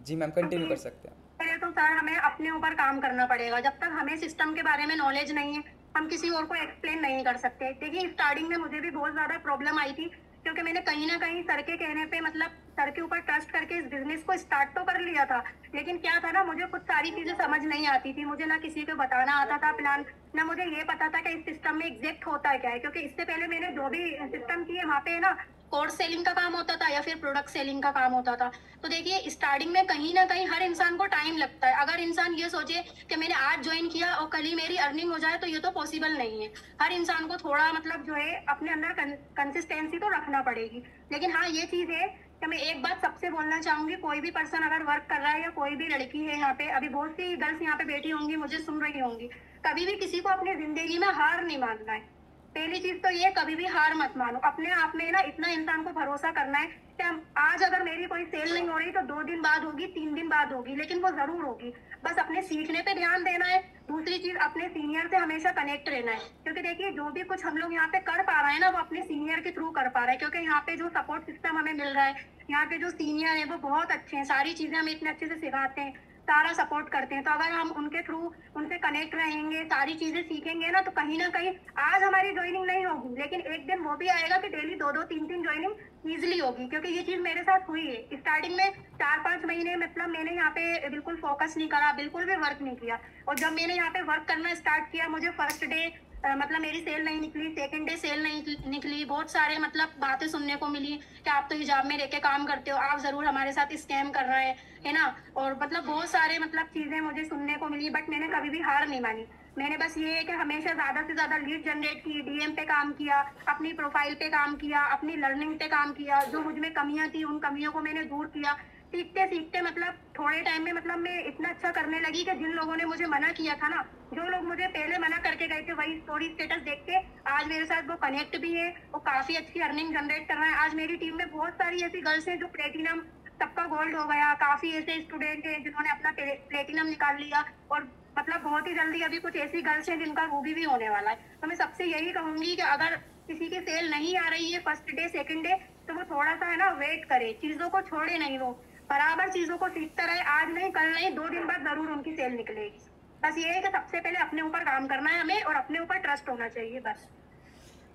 जी मैम, कंटिन्यू कर सकते हैं। पहले तो सर हमें अपने ऊपर काम करना पड़ेगा। जब तक हमें सिस्टम के बारे में नॉलेज नहीं है, हम किसी और को एक्सप्लेन नहीं कर सकते। देखिए स्टार्टिंग में मुझे भी बहुत ज़्यादा प्रॉब्लम आई थी, क्योंकि मैंने कहीं ना कहीं सर के कहने पे, मतलब सर के ऊपर ट्रस्ट करके इस बिजनेस को स्टार्ट तो कर लिया था, लेकिन क्या था ना, मुझे कुछ सारी चीजें समझ नहीं आती थी। मुझे ना किसी को बताना आता था प्लान, ना मुझे ये पता था कि इस सिस्टम में एग्जैक्ट होता है क्या है। क्योंकि इससे पहले मैंने जो भी सिस्टम किए, वहाँ पे ना कोर्स सेलिंग का काम होता था या फिर प्रोडक्ट सेलिंग का काम होता था। तो देखिए स्टार्टिंग में कहीं ना कहीं हर इंसान को टाइम लगता है। अगर इंसान ये सोचे कि मैंने आज ज्वाइन किया और कल ही मेरी अर्निंग हो जाए, तो ये तो पॉसिबल नहीं है। हर इंसान को थोड़ा मतलब जो है अपने अंदर कंसिस्टेंसी तो रखना पड़ेगी। लेकिन हाँ, ये चीज है कि मैं एक बात सबसे बोलना चाहूंगी, कोई भी पर्सन अगर वर्क कर रहा है, या कोई भी लड़की है यहाँ पे, अभी बहुत सी गर्ल्स यहाँ पे बैठी होंगी, मुझे सुन रही होंगी, कभी भी किसी को अपनी जिंदगी में हार नहीं मानना है। पहली चीज तो ये, कभी भी हार मत मानो। अपने आप में ना इतना इंसान को भरोसा करना है कि आज अगर मेरी कोई सेल नहीं हो रही तो 2 दिन बाद होगी, 3 दिन बाद होगी, लेकिन वो जरूर होगी। बस अपने सीखने पे ध्यान देना है। दूसरी चीज, अपने सीनियर से हमेशा कनेक्ट रहना है, क्योंकि देखिए जो भी कुछ हम लोग यहाँ पे कर पा रहे हैं ना, वो अपने सीनियर के थ्रू कर पा रहे हैं, क्योंकि यहाँ पे जो सपोर्ट सिस्टम हमें मिल रहा है, यहाँ के जो सीनियर है वो बहुत अच्छे हैं, सारी चीजें हमें इतने अच्छे से सिखाते हैं, सारा सपोर्ट करते हैं। तो अगर हम उनके थ्रू उनसे कनेक्ट रहेंगे, सारी चीजें सीखेंगे ना, तो कहीं ना कहीं आज हमारी ज्वाइनिंग नहीं होगी, लेकिन एक दिन वो भी आएगा कि डेली 2-2, 3-3 ज्वाइनिंग इजिली होगी। क्योंकि ये चीज मेरे साथ हुई है। स्टार्टिंग में 4-5 महीने मतलब मैंने यहाँ पे बिल्कुल फोकस नहीं करा, बिल्कुल भी वर्क नहीं किया, और जब मैंने यहाँ पे वर्क करना स्टार्ट किया, मुझे फर्स्ट डे मतलब मेरी सेल नहीं निकली, सेकंड डे सेल नहीं निकली, बहुत सारे मतलब बातें सुनने को मिली कि आप तो हिजाब में रह के काम करते हो, आप जरूर हमारे साथ स्कैम कर रहे हैं, है ना। और मतलब बहुत सारे मतलब चीजें मुझे सुनने को मिली, बट मैंने कभी भी हार नहीं मानी। मैंने बस ये है कि हमेशा ज्यादा से ज्यादा लीड जनरेट की, डीएम पे काम किया, अपनी प्रोफाइल पे काम किया, अपनी लर्निंग पे काम किया, जो मुझ में कमियां थी उन कमियों को मैंने दूर किया। सीखते सीखते मतलब थोड़े टाइम में मतलब मैं इतना अच्छा करने लगी कि जिन लोगों ने मुझे मना किया था ना, जो लोग मुझे पहले मना करके गए थे, वही स्टोरी स्टेटस देख के आज मेरे साथ वो कनेक्ट भी है, वो काफी अच्छी अर्निंग जनरेट कर रहे हैं। आज मेरी टीम में बहुत सारी ऐसी गर्ल्स हैं जो प्लेटिनम, सबका गोल्ड हो गया, काफी ऐसे स्टूडेंट हैं जिन्होंने अपना प्लेटिनम निकाल लिया, और मतलब बहुत ही जल्दी अभी कुछ ऐसी गर्ल्स हैं जिनका रूबी भी होने वाला है। तो मैं सबसे यही कहूंगी कि अगर किसी की सेल नहीं आ रही है फर्स्ट डे सेकंड डे, तो वो थोड़ा सा है ना वेट करे, चीजों को छोड़े नहीं, वो बराबर चीजों को सीखता रहे, आज नहीं कल नहीं 2 दिन बाद जरूर उनकी सेल निकलेगी। बस ये है कि सबसे पहले अपने ऊपर काम करना है हमें, और अपने ऊपर ट्रस्ट होना चाहिए बस।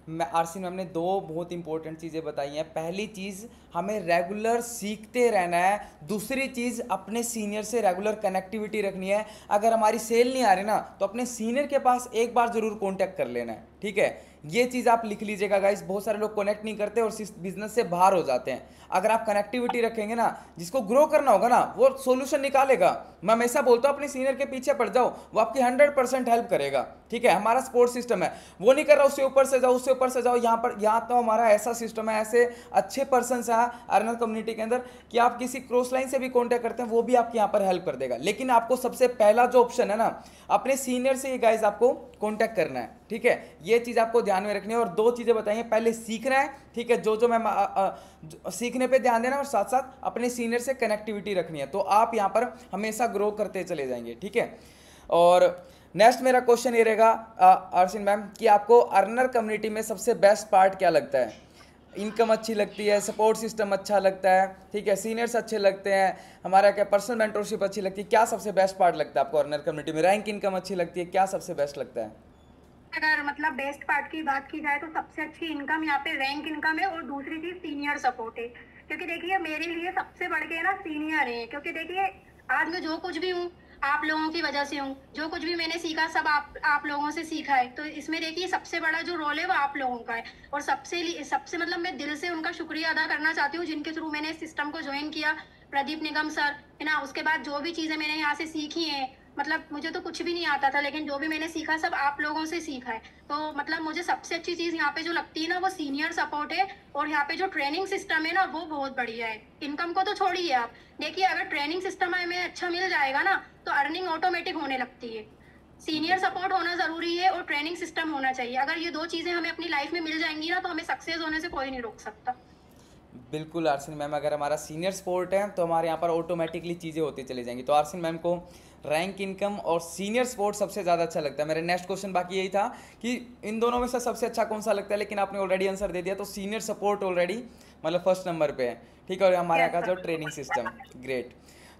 मैं आरसी मैम ने 2 बहुत इंपॉर्टेंट चीज़ें बताई हैं। पहली चीज़, हमें रेगुलर सीखते रहना है। दूसरी चीज़, अपने सीनियर से रेगुलर कनेक्टिविटी रखनी है। अगर हमारी सेल नहीं आ रही ना, तो अपने सीनियर के पास एक बार ज़रूर कांटेक्ट कर लेना है, ठीक है। ये चीज़ आप लिख लीजिएगा गाइस। बहुत सारे लोग कनेक्ट नहीं करते और बिजनेस से बाहर हो जाते हैं। अगर आप कनेक्टिविटी रखेंगे ना, जिसको ग्रो करना होगा ना, वो सोल्यूशन निकालेगा। मैं हमेशा बोलता हूँ अपने सीनियर के पीछे पड़ जाओ, वो आपकी 100% हेल्प करेगा, ठीक है। हमारा सपोर्ट सिस्टम है, वो नहीं कर रहा उससे ऊपर से जाओ, उससे ऊपर से जाओ। यहाँ तो हमारा ऐसा सिस्टम है, ऐसे अच्छे पर्सन है अर्नर कम्युनिटी के अंदर, कि आप किसी क्रॉस लाइन से भी कॉन्टैक्ट करते हैं, वो भी आपके यहाँ पर हेल्प कर देगा। लेकिन आपको सबसे पहला जो ऑप्शन है ना, अपने सीनियर से ये गाइज आपको कॉन्टैक्ट करना है, ठीक है। ये चीज़ आपको ध्यान में रखनी है। और 2 चीज़ें बताइए, पहले सीखना है, ठीक है, जो मैं सीखने पे ध्यान देना, और साथ साथ अपने सीनियर से कनेक्टिविटी रखनी है, तो आप यहाँ पर हमेशा ग्रो करते चले जाएंगे, ठीक है। और नेक्स्ट मेरा क्वेश्चन ये रहेगा आरसिन मैम, कि आपको अर्नर कम्युनिटी में सबसे बेस्ट पार्ट क्या लगता है? इनकम अच्छी लगती है, सपोर्ट सिस्टम अच्छा लगता है, ठीक है, सीनियर्स अच्छे लगते हैं, हमारा क्या पर्सनल मेंटरशिप अच्छी लगती है, क्या सबसे बेस्ट पार्ट लगता है आपको अर्नर कम्युनिटी में? रैंक इनकम अच्छी लगती है, क्या सबसे बेस्ट लगता है? अगर मतलब बेस्ट पार्ट की बात की जाए तो सबसे अच्छी इनकम यहाँ पे रैंक इनकम है, और दूसरी चीज सीनियर सपोर्ट है। क्योंकि देखिए मेरे लिए सबसे बढ़ के ना सीनियर है, क्योंकि देखिए आज मैं जो कुछ भी हूँ आप लोगों की वजह से हूँ, जो कुछ भी मैंने सीखा सब आप लोगों से सीखा है। तो इसमें देखिए सबसे बड़ा जो रोल है वो आप लोगों का है, और सबसे मतलब मैं दिल से उनका शुक्रिया अदा करना चाहती हूँ जिनके थ्रू मैंने इस सिस्टम को ज्वाइन किया। प्रदीप निगम सर, है ना। उसके बाद जो भी चीजें मैंने यहाँ से सीखी हैं, मतलब मुझे तो कुछ भी नहीं आता था, लेकिन जो भी मैंने सीखा सब आप लोगों से सीखा है। तो मतलब मुझे सबसे अच्छी चीज यहाँ पे जो लगती है ना, वो सीनियर सपोर्ट है, और यहाँ पे जो ट्रेनिंग सिस्टम है ना, वो बहुत बढ़िया है। इनकम को तो छोड़िए आप, देखिए अगर ट्रेनिंग सिस्टम हमें अच्छा मिल जाएगा ना, तो अर्निंग ऑटोमेटिक होने लगती है। सीनियर सपोर्ट होना जरूरी है, और ट्रेनिंग सिस्टम होना चाहिए। अगर ये 2 चीजें हमें अपनी लाइफ में मिल जाएंगी ना, तो हमें सक्सेस होने से कोई नहीं रोक सकता। बिल्कुल आरसिन मैम, अगर हमारा सीनियर सपोर्ट है तो हमारे यहाँ पर ऑटोमेटिकली चीज़ें होती चली जाएंगी। तो आरसिन मैम को रैंक इनकम और सीनियर सपोर्ट सबसे ज़्यादा अच्छा लगता है। मेरा नेक्स्ट क्वेश्चन बाकी यही था कि इन दोनों में से सबसे अच्छा कौन सा लगता है, लेकिन आपने ऑलरेडी आंसर दे दिया। तो सीनियर सपोर्ट ऑलरेडी मतलब फर्स्ट नंबर पे है, ठीक है। और हमारे यहाँ का जो ट्रेनिंग सिस्टम, ग्रेट।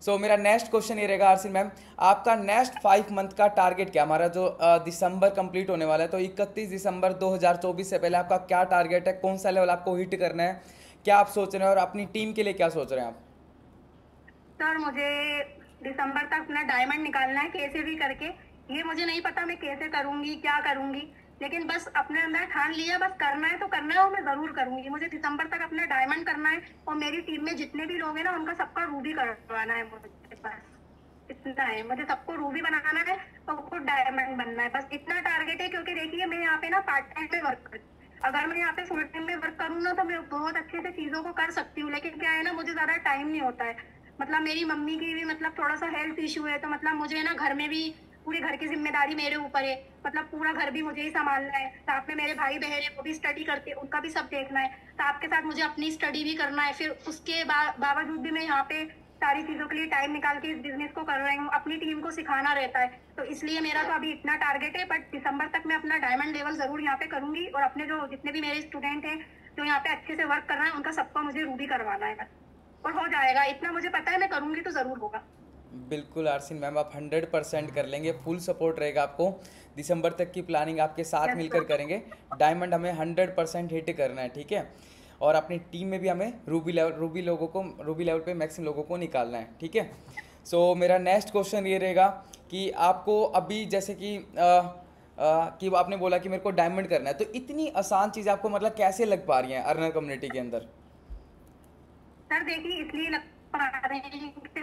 सो मेरा नेक्स्ट क्वेश्चन ये रहेगा आरसिन मैम, आपका नेक्स्ट 5 मंथ का टारगेट क्या? हमारा जो दिसंबर कंप्लीट होने वाला है, तो 31 दिसंबर 2024 से पहले आपका क्या टारगेट है? कौन सा लेवल आपको हिट करना है? क्या आप सोच रहे हैं, और अपनी टीम के लिए क्या सोच रहे हैं आप? सर मुझे दिसंबर तक अपना डायमंड निकालना है कैसे भी करके। ये मुझे नहीं पता मैं कैसे करूंगी, क्या करूंगी, लेकिन बस अपने अंदर ठान लिया, बस करना है तो करना है, और मैं जरूर करूंगी। मुझे दिसंबर तक अपना डायमंड करना है, और मेरी टीम में जितने भी लोग हैं ना, उनका सबका रूबी करवाना है मुझे। बस इतना है, मुझे सबको रूबी बनाना है और खुद डायमंड बनना है, बस इतना टारगेट है। क्योंकि देखिए मैं यहाँ पे ना पार्ट टाइम पे वर्क करती हूँ, अगर मैं यहाँ पे फुल टाइम में वर्क करूँ ना, तो मैं बहुत अच्छे से चीजों को कर सकती हूँ, लेकिन क्या है ना, मुझे ज्यादा टाइम नहीं होता है। मतलब मेरी मम्मी की भी मतलब थोड़ा सा हेल्थ इशू है, तो मतलब मुझे ना घर में भी पूरे घर की जिम्मेदारी मेरे ऊपर है, मतलब पूरा घर भी मुझे ही संभालना है, साथ में मेरे भाई बहन है वो भी स्टडी करते हैं, उनका भी सब देखना है, साथ के साथ मुझे अपनी स्टडी भी करना है। फिर उसके बावजूद भी मैं यहाँ पे सारी चीज़ों के लिए टाइम निकाल के इस बिजनेस को कर रही हूँ, अपनी टीम को सिखाना रहता है। तो इसलिए मेरा तो अभी इतना टारगेट है, बट दिसंबर तक मैं अपना डायमंड लेवल ज़रूर यहाँ पे करूँगी, और अपने जो जितने भी मेरे स्टूडेंट हैं जो यहाँ पे अच्छे से वर्क कर रहे हैं उनका सबका मुझे रूबी करवाना है बस, और हो जाएगा, इतना मुझे पता है, मैं करूँगी तो ज़रूर होगा। बिल्कुल आरसीन मैम, आप 100% कर लेंगे, फुल सपोर्ट रहेगा आपको। दिसंबर तक की प्लानिंग आपके साथ यस मिलकर सर। करेंगे। डायमंड हमें 100% हिट करना है, ठीक है। और अपनी टीम में भी हमें रूबी लेवल पे मैक्सिमम लोगों को निकालना है, ठीक है। सो मेरा नेक्स्ट क्वेश्चन ये रहेगा कि आपको अभी जैसे कि आपने बोला कि मेरे को डायमंड करना है, तो इतनी आसान चीज़ आपको मतलब कैसे लग पा रही है अर्नर कम्युनिटी के अंदर? सर देखिए, इसलिए लग पा रहे हैं कि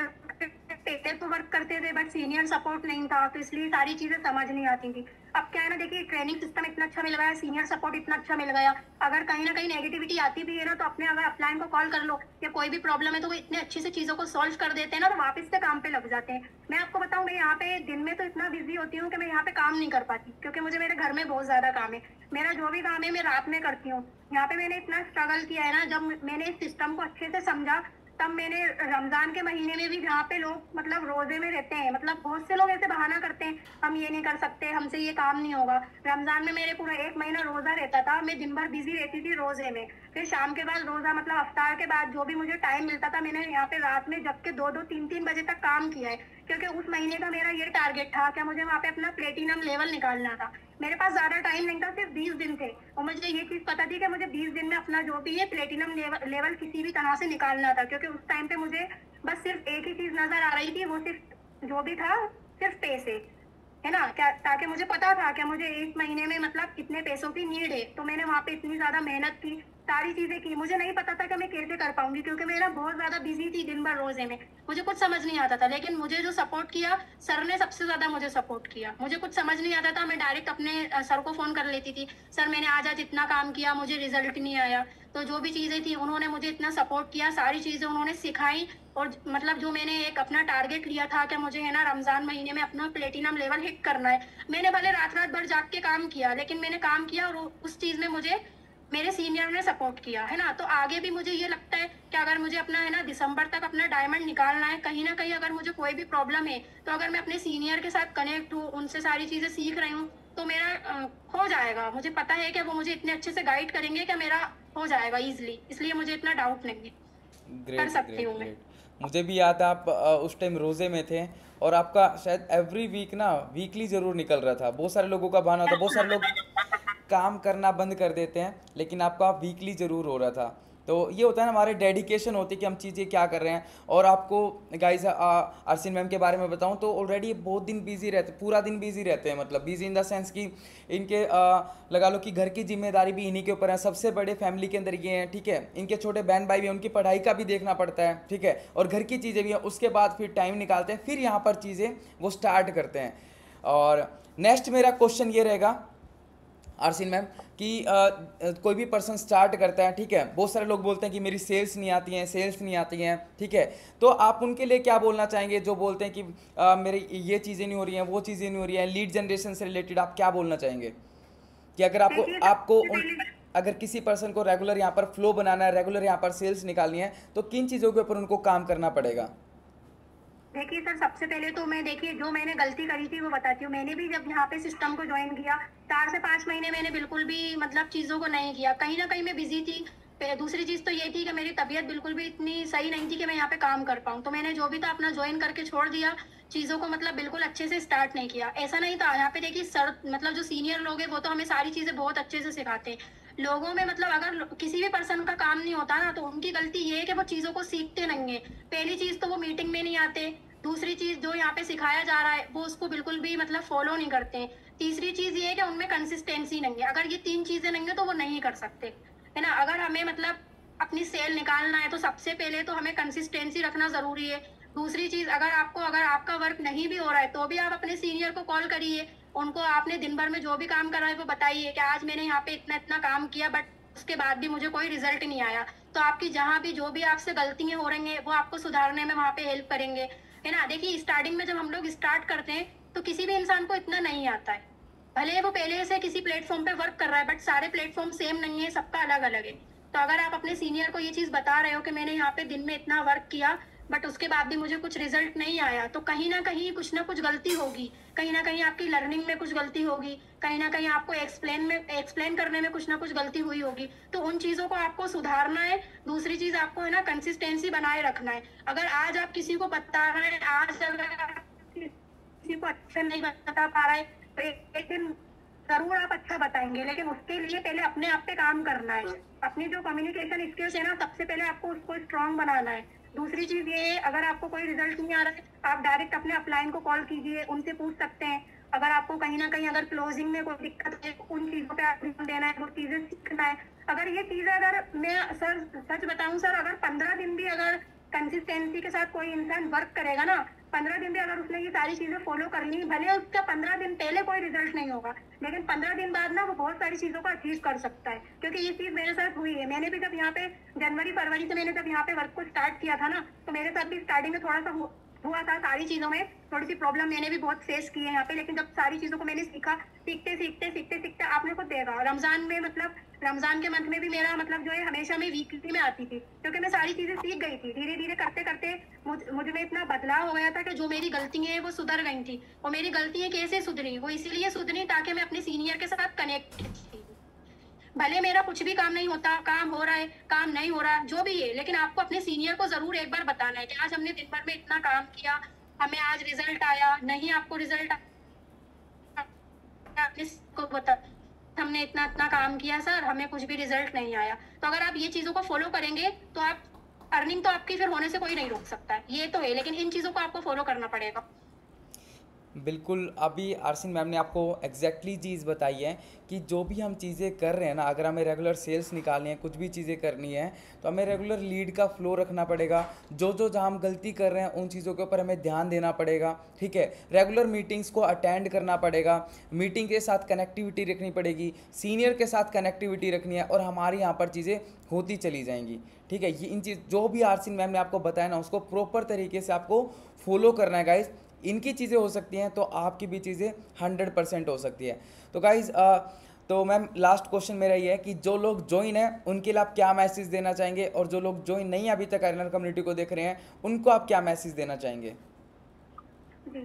पहले तो वर्क करते थे बट सीनियर सपोर्ट नहीं था, तो इसलिए सारी चीजें समझ नहीं आती थी। अब क्या है ना, देखिए ट्रेनिंग सिस्टम इतना अच्छा मिल गया, सीनियर सपोर्ट इतना अच्छा मिल गया, अगर कहीं ना कहीं नेगेटिविटी आती भी है ना, तो अपने अगर अपलाइन को कॉल कर लो या कोई भी प्रॉब्लम है तो वो इतने अच्छे से चीजों को सॉल्व कर देते हैं ना, तो वापस से काम पे लग जाते हैं। मैं आपको बताऊं, मैं यहाँ पे दिन में तो इतना बिजी होती हूँ कि मैं यहाँ पे काम नहीं कर पाती, क्योंकि मुझे मेरे घर में बहुत ज्यादा काम है। मेरा जो भी काम है मैं रात में करती हूँ। यहाँ पे मैंने इतना स्ट्रगल किया है ना, जब मैंने इस सिस्टम को अच्छे से समझा, तब मैंने रमजान के महीने में भी, जहाँ पे लोग मतलब रोजे में रहते हैं, मतलब बहुत से लोग ऐसे बहाना करते हैं हम ये नहीं कर सकते, हमसे ये काम नहीं होगा। रमजान में मेरे पूरा 1 महीना रोजा रहता था, मैं दिन भर बिजी रहती थी रोजे में, फिर शाम के बाद रोजा मतलब अफ्तार के बाद जो भी मुझे टाइम मिलता था, मैंने यहाँ पे रात में जग के 2-2 3-3 बजे तक काम किया है, क्योंकि उस महीने का मेरा ये टारगेट था कि मुझे वहाँ पे अपना प्लेटिनम लेवल निकालना था। मेरे पास ज्यादा टाइम नहीं था, सिर्फ 20 दिन थे, और मुझे ये चीज पता थी कि मुझे 20 दिन में अपना जो भी है प्लेटिनम लेवल किसी भी तरह से निकालना था, क्योंकि उस टाइम पे मुझे बस सिर्फ एक ही चीज नजर आ रही थी, वो सिर्फ जो भी था सिर्फ पैसे, है ना, क्या, ताकि मुझे पता था कि मुझे इस महीने में मतलब कितने पैसों की नीड है। तो मैंने वहाँ पे इतनी ज्यादा मेहनत की, सारी चीजें की, मुझे नहीं पता था कि मैं कैसे कर पाऊंगी, क्योंकि मेरा बहुत ज्यादा बिजी थी दिन भर रोजे में, मुझे कुछ समझ नहीं आता था। लेकिन मुझे जो सपोर्ट किया, सर ने सबसे ज्यादा मुझे सपोर्ट किया। मुझे कुछ समझ नहीं आता था, मैं डायरेक्ट अपने सर को फोन कर लेती थी, सर मैंने आज इतना काम किया, मुझे रिजल्ट नहीं आया। तो जो भी चीजें थी उन्होंने मुझे इतना सपोर्ट किया, सारी चीजें उन्होंने सिखाई। और मतलब जो मैंने एक अपना टारगेट लिया था कि मुझे है ना रमजान महीने में अपना प्लेटिनम लेवल हिट करना है, मैंने भले रात रात भर जाग के काम किया, लेकिन मैंने काम किया, और उस चीज में मुझे मेरे सीनियर ने सपोर्ट किया, है ना। तो आगे भी मुझे ये लगता है कि अगर मुझे अपना है ना दिसंबर तक अपना डायमंड निकालना है, कहीं ना कहीं अगर मुझे कोई भी प्रॉब्लम है, तो अगर मैं अपने सीनियर के साथ कनेक्ट हूँ, उनसे सारी चीजें सीख रही हूँ, तो मेरा हो जाएगा। मुझे पता है कि वो मुझे इतने अच्छे से गाइड करेंगे कि मेरा हो जाएगा इजिली, इसलिए मुझे इतना डाउट नहीं है, कर ग्रेट सकती ग्रेट हूँ मैं। ग्रेट। मुझे भी याद है आप उस टाइम रोज़े में थे, और आपका शायद एवरी वीक ना वीकली ज़रूर निकल रहा था। बहुत सारे लोगों का बहाना होता, बहुत सारे लोग काम करना बंद कर देते हैं, लेकिन आपका वीकली ज़रूर हो रहा था। तो ये होता है ना, हमारे डेडिकेशन होती है कि हम चीज़ें क्या कर रहे हैं। और आपको गाइस अर्सिन मैम के बारे में बताऊं तो ऑलरेडी बहुत दिन बिजी रहते, पूरा दिन बिजी रहते हैं, मतलब बिजी इन द सेंस कि इनके लगा लो कि घर की जिम्मेदारी भी इन्हीं के ऊपर है, सबसे बड़े फैमिली के अंदर ये हैं, ठीक है। इनके छोटे बहन भाई भी हैं, उनकी पढ़ाई का भी देखना पड़ता है, ठीक है, और घर की चीज़ें भी हैं। उसके बाद फिर टाइम निकालते हैं, फिर यहाँ पर चीज़ें वो स्टार्ट करते हैं। और नेक्स्ट मेरा क्वेश्चन ये रहेगा आरसीन मैम कि कोई भी पर्सन स्टार्ट करता है, ठीक है, बहुत सारे लोग बोलते हैं कि मेरी सेल्स नहीं आती हैं, सेल्स नहीं आती हैं, ठीक है। तो आप उनके लिए क्या बोलना चाहेंगे जो बोलते हैं कि मेरी ये चीज़ें नहीं हो रही हैं, वो चीज़ें नहीं हो रही हैं, लीड जनरेशन से रिलेटेड आप क्या बोलना चाहेंगे कि अगर आपको देखिए आपको सबसे उन पहले अगर किसी पर्सन को रेगुलर यहाँ पर फ्लो बनाना है, रेगुलर यहाँ पर सेल्स निकालनी है, तो किन चीज़ों के ऊपर उनको काम करना पड़ेगा? देखिए सर, सबसे पहले तो मैं, देखिए जो मैंने गलती करी थी वो बताती हूँ। मैंने भी जब यहाँ पे सिस्टम को ज्वाइन किया, 4 से 5 महीने मैंने बिल्कुल भी मतलब चीज़ों को नहीं किया, कहीं ना कहीं मैं बिजी थी। दूसरी चीज़ तो ये थी कि मेरी तबीयत बिल्कुल भी इतनी सही नहीं थी कि मैं यहाँ पे काम कर पाऊँ, तो मैंने जो भी था अपना ज्वाइन करके छोड़ दिया, चीज़ों को मतलब बिल्कुल अच्छे से स्टार्ट नहीं किया। ऐसा नहीं था, यहाँ पे देखिए सर मतलब जो सीनियर लोग हैं वो तो हमें सारी चीज़ें बहुत अच्छे से सिखाते हैं। लोगों में मतलब अगर किसी भी पर्सन का काम नहीं होता ना, तो उनकी गलती ये है कि वो चीज़ों को सीखते नहीं है। पहली चीज़ तो वो मीटिंग में नहीं आते, दूसरी चीज जो यहाँ पे सिखाया जा रहा है वो उसको बिल्कुल भी मतलब फॉलो नहीं करते हैं, तीसरी चीज ये है कि उनमें कंसिस्टेंसी नहीं है। अगर ये 3 चीजें नहीं है तो वो नहीं कर सकते, है ना। अगर हमें मतलब अपनी सेल निकालना है तो सबसे पहले तो हमें कंसिस्टेंसी रखना जरूरी है। दूसरी चीज, अगर आपका वर्क नहीं भी हो रहा है तो भी आप अपने सीनियर को कॉल करिए, उनको आपने दिन भर में जो भी काम करा है वो बताइए कि आज मैंने यहाँ पे इतना इतना काम किया, बट उसके बाद भी मुझे कोई रिजल्ट नहीं आया। तो आपकी जहाँ भी जो भी आपसे गलतियां हो रही हैं वो आपको सुधारने में वहाँ पे हेल्प करेंगे, है ना। देखिए स्टार्टिंग में जब हम लोग स्टार्ट करते हैं तो किसी भी इंसान को इतना नहीं आता है। भले वो पहले से किसी प्लेटफॉर्म पे वर्क कर रहा है, बट सारे प्लेटफॉर्म सेम नहीं है, सबका अलग अलग है। तो अगर आप अपने सीनियर को ये चीज़ बता रहे हो कि मैंने यहाँ पे दिन में इतना वर्क किया बट उसके बाद भी मुझे कुछ रिजल्ट नहीं आया, तो कहीं ना कुछ गलती होगी, कहीं ना कहीं आपकी लर्निंग में कुछ गलती होगी, कहीं ना कहीं आपको एक्सप्लेन करने में कुछ ना कुछ गलती हुई होगी। तो उन चीज़ों को आपको सुधारना है। दूसरी चीज़ आपको है ना कंसिस्टेंसी बनाए रखना है। अगर आज आप किसी को बता रहे हैं, आज अगर आप किसी को अच्छा नहीं बता पा रहे, तो एक दिन जरूर आप अच्छा बताएंगे, लेकिन उसके लिए पहले अपने आप पे काम करना है। अपनी जो कम्युनिकेशन स्किल्स है ना, सबसे पहले आपको उसको स्ट्रांग बनाना है। दूसरी चीज ये है, अगर आपको कोई रिजल्ट नहीं आ रहा है, आप डायरेक्ट अपने अपलाइन को कॉल कीजिए, उनसे पूछ सकते हैं। अगर आपको कहीं ना कहीं अगर क्लोजिंग में कोई दिक्कत है, उन चीजों पे आप ध्यान देना है, वो चीजें सीखना है। अगर ये चीजें, अगर मैं सर सच बताऊं सर, अगर 15 दिन भी अगर कंसिस्टेंसी के साथ कोई इंसान वर्क करेगा ना, 15 दिन भी अगर उसने ये सारी चीजें फॉलो कर ली, भले उसका 15 दिन पहले कोई रिजल्ट नहीं होगा, लेकिन 15 दिन बाद ना वो बहुत सारी चीजों को अचीव कर सकता है। क्योंकि ये चीज मेरे साथ हुई है। मैंने भी जब यहाँ पे जनवरी फरवरी से मैंने जब यहाँ पे वर्क को स्टार्ट किया था ना, तो मेरे साथ भी स्टार्टिंग में थोड़ा सा हुआ था, सारी चीजों में थोड़ी सी प्रॉब्लम मैंने भी बहुत फेस की है यहाँ पे। लेकिन जब सारी चीजों को मैंने सीखा, सीखते सीखते सीखते सीखते आपने खुद देखा, रमजान में मतलब रमजान के मंथ में भी मेरा मतलब जो है हमेशा मैं वीकली में आती थी, क्योंकि मैं सारी चीजें सीख गई थी। धीरे धीरे करते करते मुझ में इतना बदलाव हो गया था कि जो मेरी गलतियां हैं वो सुधर गई थी। और मेरी गलतियां कैसे सुधरी, वो इसीलिए सुधरी ताकि मैं अपने सीनियर के साथ कनेक्ट थी। भले मेरा कुछ भी काम नहीं होता, काम हो रहा है, काम नहीं हो रहा, जो भी है, लेकिन आपको अपने सीनियर को जरूर एक बार बताना है कि आज हमने दिन भर में इतना काम किया, हमें आज रिजल्ट आया नहीं, आपको रिजल्ट को बता, हमने इतना इतना काम किया सर, हमें कुछ भी रिजल्ट नहीं आया। तो अगर आप ये चीजों को फॉलो करेंगे तो आप अर्निंग तो आपकी फिर होने से कोई नहीं रोक सकता है, ये तो है, लेकिन इन चीजों को आपको फॉलो करना पड़ेगा। बिल्कुल, अभी आरसिन मैम ने आपको एग्जैक्टली चीज़ बताई है कि जो भी हम चीज़ें कर रहे हैं ना, अगर हमें रेगुलर सेल्स निकालनी है, कुछ भी चीज़ें करनी है, तो हमें रेगुलर लीड का फ्लो रखना पड़ेगा। जो जहाँ हम गलती कर रहे हैं उन चीज़ों के ऊपर हमें ध्यान देना पड़ेगा, ठीक है। रेगुलर मीटिंग्स को अटेंड करना पड़ेगा, मीटिंग के साथ कनेक्टिविटी रखनी पड़ेगी, सीनियर के साथ कनेक्टिविटी रखनी है, और हमारी यहाँ पर चीज़ें होती चली जाएंगी, ठीक है। ये इन चीज़ जो भी आरसिन मैम ने आपको बताया ना, उसको प्रॉपर तरीके से आपको फॉलो करना है गाइज। इनकी चीज़ें हो सकती हैं तो आपकी भी चीज़ें 100% हो सकती है। तो गाइज़ तो मैम लास्ट क्वेश्चन मेरा ये है कि जो लोग ज्वाइन हैं उनके लिए आप क्या मैसेज देना चाहेंगे, और जो लोग ज्वाइन नहीं अभी तक अर्नर कम्युनिटी को देख रहे हैं उनको आप क्या मैसेज देना चाहेंगे? जी,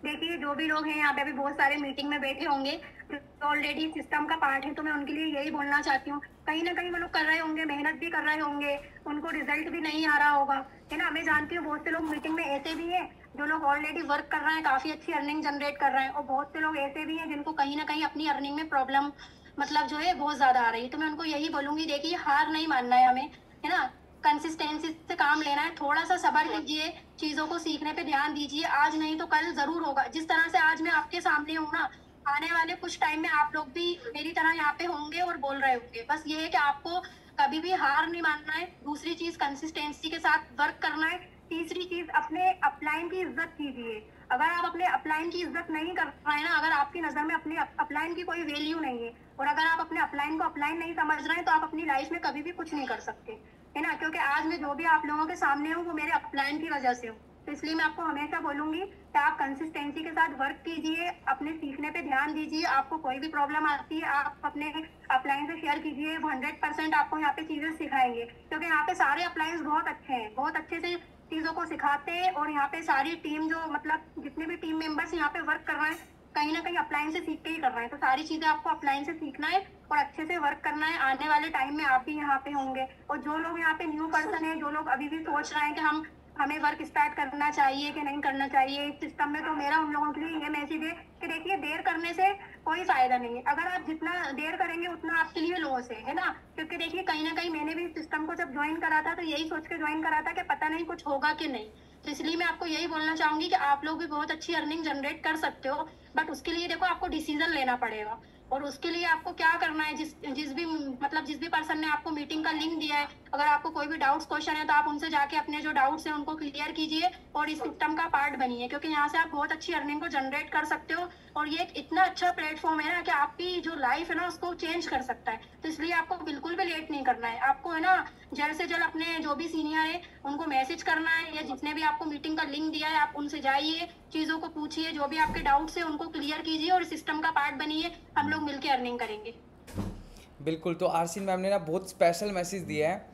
देखिए जो भी लोग हैं यहाँ पे अभी बहुत सारे मीटिंग में बैठे होंगे जो ऑलरेडी सिस्टम का पार्ट है, तो मैं उनके लिए यही बोलना चाहती हूँ, कहीं ना कहीं वो लोग कर रहे होंगे, मेहनत भी कर रहे होंगे, उनको रिजल्ट भी नहीं आ रहा होगा, है ना। मैं जानती हूँ बहुत से लोग मीटिंग में ऐसे भी हैं जो लोग ऑलरेडी वर्क कर रहे हैं, काफी अच्छी अर्निंग जनरेट कर रहे हैं, और बहुत से लोग ऐसे भी हैं जिनको कहीं ना कहीं अपनी अर्निंग में प्रॉब्लम मतलब जो है बहुत ज्यादा आ रही है। तो मैं उनको यही बोलूंगी, देखिए हार नहीं मानना है हमें, है ना, कंसिस्टेंसी से काम लेना है, थोड़ा सा सब्र कीजिए, चीजों को सीखने पे ध्यान दीजिए, आज नहीं तो कल जरूर होगा। जिस तरह से आज मैं आपके सामने हूँ ना, आने वाले कुछ टाइम में आप लोग भी मेरी तरह यहाँ पे होंगे और बोल रहे होंगे। बस ये है कि आपको कभी भी हार नहीं मानना है। दूसरी चीज कंसिस्टेंसी के साथ वर्क करना है। तीसरी चीज अपने अपलाइन की इज्जत कीजिए। अगर आप अपने अपलाइन की इज्जत नहीं कर रहे हैं ना, अगर आपकी नजर में अपने अपलाइन की कोई वैल्यू नहीं है, और अगर आप अपने अपलाइन को अपलाइन नहीं समझ रहे हैं, तो आप अपनी लाइफ में कभी भी कुछ नहीं कर सकते, है ना। क्योंकि आज मैं जो भी आप लोगों के सामने हूँ वो मेरे अपलाइन की वजह से हूँ। तो इसलिए मैं आपको हमेशा बोलूंगी कि आप कंसिस्टेंसी के साथ वर्क कीजिए, अपने सीखने पे ध्यान दीजिए। आपको कोई भी प्रॉब्लम आती है आप अपने अपलाइन से शेयर कीजिए, वो 100% आपको यहाँ पे चीजें सिखाएंगे, क्योंकि यहाँ पे सारे अपलाइंस बहुत अच्छे हैं, बहुत अच्छे से चीजों को सिखाते हैं। और यहाँ पे सारी टीम जो मतलब जितने भी टीम मेंबर्स यहाँ पे वर्क कर रहे हैं, कहीं ना कहीं अपलाइन से सीख के ही कर रहे हैं। तो सारी चीजें आपको अपलाइन से सीखना है और अच्छे से वर्क करना है। आने वाले टाइम में आप भी यहाँ पे होंगे। और जो लोग यहाँ पे न्यू पर्सन है, जो लोग अभी भी सोच रहे हैं कि हमें वर्क स्टार्ट करना चाहिए कि नहीं करना चाहिए इस सिस्टम में, तो मेरा उन लोगों के लिए ये मैसेज है कि देखिए देर करने से कोई फायदा नहीं है। अगर आप जितना देर करेंगे उतना आपके लिए लॉस है ना। क्योंकि देखिए कहीं ना कहीं मैंने भी सिस्टम को जब ज्वाइन करा था तो यही सोच के ज्वाइन करा था कि पता नहीं कुछ होगा कि नहीं। तो इसलिए मैं आपको यही बोलना चाहूंगी कि आप लोग भी बहुत अच्छी अर्निंग जनरेट कर सकते हो, बट उसके लिए देखो आपको डिसीजन लेना पड़ेगा। और उसके लिए आपको क्या करना है, जिस भी पर्सन ने आपको मीटिंग का लिंक दिया है, अगर आपको कोई भी डाउट्स क्वेश्चन है तो आप उनसे जाके अपने जो डाउट्स हैं उनको क्लियर कीजिए और इस सिस्टम का पार्ट बनिए, क्योंकि यहाँ से आप बहुत अच्छी अर्निंग को जनरेट कर सकते हो। और ये एक इतना अच्छा प्लेटफॉर्म है ना कि आपकी जो लाइफ है ना उसको चेंज कर सकता है। तो इसलिए आपको बिल्कुल भी लेट नहीं करना है। आपको है ना जल्द से जल्द अपने जो भी सीनियर है उनको मैसेज करना है, या जिसने भी आपको मीटिंग का लिंक दिया है आप उनसे जाइए, चीज़ों को पूछिए, जो भी आपके डाउट्स है उनको क्लियर कीजिए और सिस्टम का पार्ट बनिए। हम लोग मिलकर अर्निंग करेंगे। बिल्कुल। तो आरसीन मैम ने ना बहुत स्पेशल मैसेज दिया है,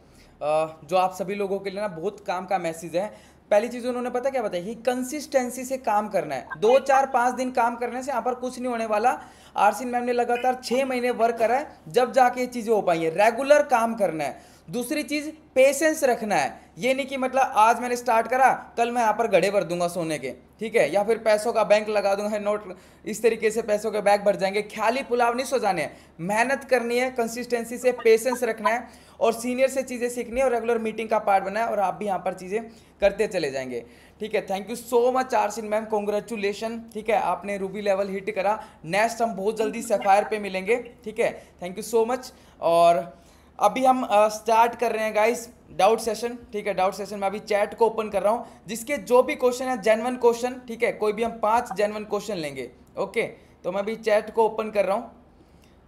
जो आप सभी लोगों के लिए ना बहुत काम का मैसेज है। पहली चीज़ उन्होंने पता क्या बताई कि कंसिस्टेंसी से काम करना है। 2 4 5 दिन काम करने से यहाँ पर कुछ नहीं होने वाला। आरसीन मैम ने लगातार 6 महीने वर्क करा है, जब जाके ये चीज़ें हो पाई हैं। रेगुलर काम करना है। दूसरी चीज़ पेशेंस रखना है। ये नहीं कि मतलब आज मैंने स्टार्ट करा, कल मैं यहाँ पर घड़े भर दूंगा सोने के, ठीक है, या फिर पैसों का बैंक लगा दूंगा, नोट इस तरीके से पैसों के बैग भर जाएंगे। ख्याली पुलाव नहीं सो जाने हैं। मेहनत करनी है, कंसिस्टेंसी से पेशेंस रखना है और सीनियर से चीज़ें सीखनी है और रेगुलर मीटिंग का पार्ट बना है और आप भी यहाँ पर चीज़ें करते चले जाएंगे। ठीक है, thank you so much Arsheen ma'am, congratulation. ठीक है, आपने रूबी लेवल हिट करा। नेक्स्ट हम बहुत जल्दी सफायर पे मिलेंगे। ठीक है, थैंक यू सो मच। और अभी हम स्टार्ट कर रहे हैं गाइस डाउट सेशन। ठीक है, डाउट सेशन में अभी चैट को ओपन कर रहा हूँ, जिसके जो भी क्वेश्चन है जेन्युइन क्वेश्चन, ठीक है, कोई भी हम 5 जेन्युइन क्वेश्चन लेंगे। ओके, तो मैं अभी चैट को ओपन कर रहा हूँ।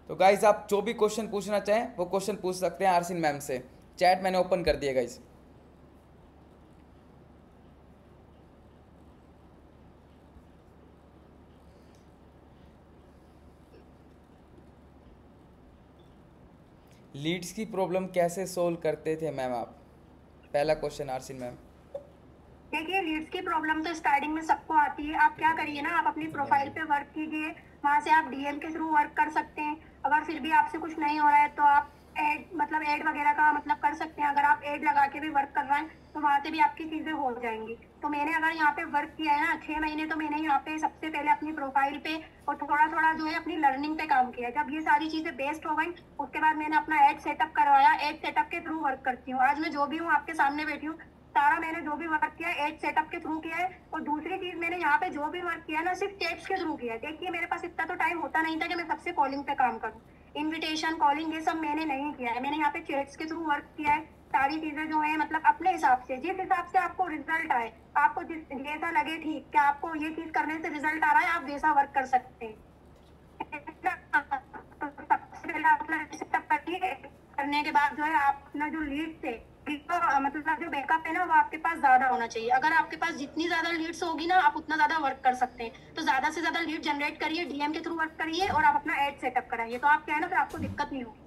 तो गाइस आप जो भी क्वेश्चन पूछना चाहें वो क्वेश्चन पूछ सकते हैं आरसीन मैम से। चैट मैंने ओपन कर दिया गाइस। लीड्स की प्रॉब्लम कैसे सोल्व करते थे मैम आप? पहला क्वेश्चन आरसीन मैम। देखिए, लीड्स की प्रॉब्लम तो स्टार्टिंग में सबको आती है। आप क्या करिए ना, आप अपनी प्रोफाइल पे वर्क कीजिए, वहाँ से आप डीएम के थ्रू वर्क कर सकते हैं। अगर फिर भी आपसे कुछ नहीं हो रहा है तो आप ऐड वगैरह का कर सकते हैं। अगर आप ऐड लगा के भी वर्क कर रहे हैं तो वहाँ से भी आपकी चीज़ें हो जाएंगी। तो मैंने अगर यहाँ पे वर्क किया है ना 6 महीने, तो मैंने यहाँ पे सबसे पहले अपनी प्रोफाइल पे और थोड़ा थोड़ा जो है अपनी लर्निंग पे काम किया। जब ये सारी चीज़ें बेस्ट हो गई उसके बाद मैंने अपना ऐड सेटअप करवाया। ऐड सेटअप के थ्रू वर्क करती हूँ। आज मैं जो भी हूँ आपके सामने बैठी हूँ, सारा मैंने जो भी वर्क किया है ऐड सेटअप के थ्रू किया है। और दूसरी चीज, मैंने यहाँ पे जो भी वर्क किया है ना सिर्फ चैट्स के थ्रू किया है। देखिए, मेरे पास इतना तो टाइम होता नहीं था कि मैं सबसे कॉलिंग पे काम करूँ। इन्विटेशन कॉलिंग ये सब मैंने नहीं किया है। मैंने यहाँ पे चैट्स के थ्रू वर्क किया है। सारी चीजें जो है अपने हिसाब से, जिस हिसाब से आपको रिजल्ट आए, आपको जैसा लगे ठीक क्या आपको ये चीज करने से रिजल्ट आ रहा है, आप वैसा वर्क कर सकते हैं। तो सबसे पहले अपना सेटअप करिए। करने के बाद जो है आप अपना जो लीड थे जो बैकअप है ना वो आपके पास ज्यादा होना चाहिए। अगर आपके पास जितनी ज्यादा लीड्स होगी ना आप उतना ज्यादा वर्क कर सकते हैं। तो ज्यादा से ज्यादा लीड जनरेट करिए, डीएम के थ्रू वर्क करिए और आप अपना एड सेटअप कराइए। तो आप क्या है ना, फिर आपको दिक्कत नहीं होगी।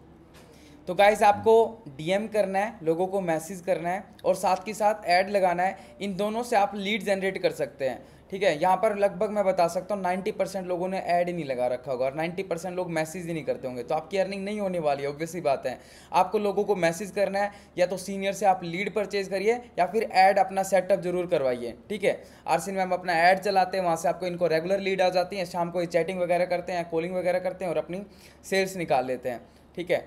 तो गाइस आपको डीएम करना है, लोगों को मैसेज करना है और साथ के साथ ऐड लगाना है। इन दोनों से आप लीड जनरेट कर सकते हैं। ठीक है, यहाँ पर लगभग मैं बता सकता हूँ 90% लोगों ने ऐड ही नहीं लगा रखा होगा और 90% लोग मैसेज ही नहीं करते होंगे। तो आपकी अर्निंग नहीं होने वाली है, ऑब्वियस सी बात है। आपको लोगों को मैसेज करना है, या तो सीनियर से आप लीड परचेज करिए या फिर ऐड अपना सेटअप जरूर करवाइए। ठीक है, आरसीन मैम अपना ऐड चलाते हैं, वहाँ से आपको इनको रेगुलर लीड आ जाती है। शाम को ये चैटिंग वगैरह करते हैं, कॉलिंग वगैरह करते हैं और अपनी सेल्स निकाल लेते हैं। ठीक है,